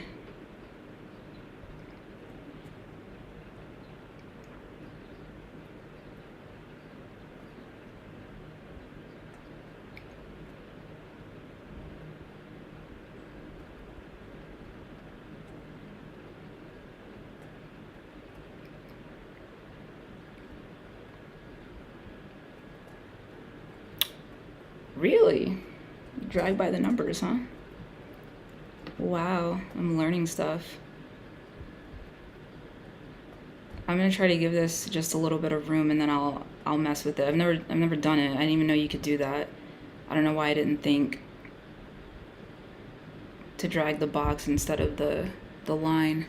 Really? Drag by the numbers, huh? Wow, I'm learning stuff. I'm gonna try to give this just a little bit of room and then I'll mess with it. I've never done it. I didn't even know you could do that. I don't know why I didn't think to drag the box instead of the line.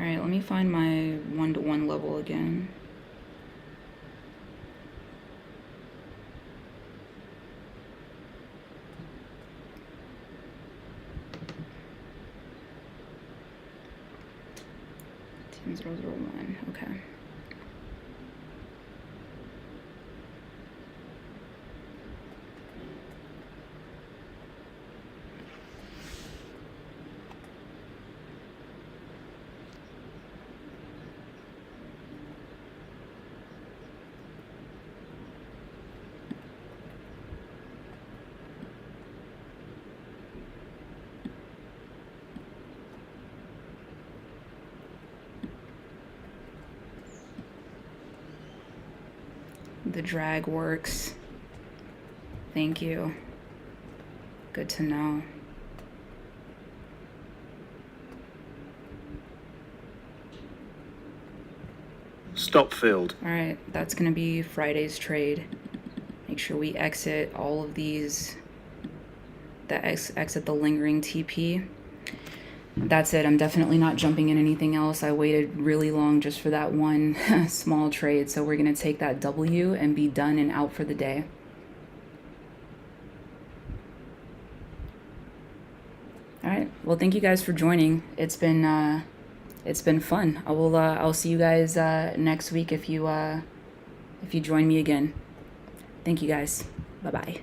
right, let me find my 1-to-1 level again. Team 001, okay. The drag works. Thank you. Good to know. Stop filled. All right, that's gonna be Friday's trade. Make sure we exit all of these, exit the lingering TP. That's it. I'm definitely not jumping in anything else. I waited really long just for that one small trade. So we're going to take that W and be done and out for the day. All right. Well, thank you guys for joining. It's been fun. I'll see you guys next week if you join me again. Thank you guys. Bye-bye.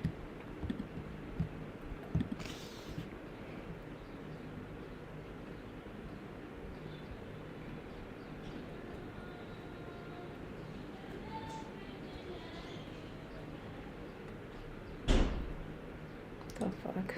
The fuck?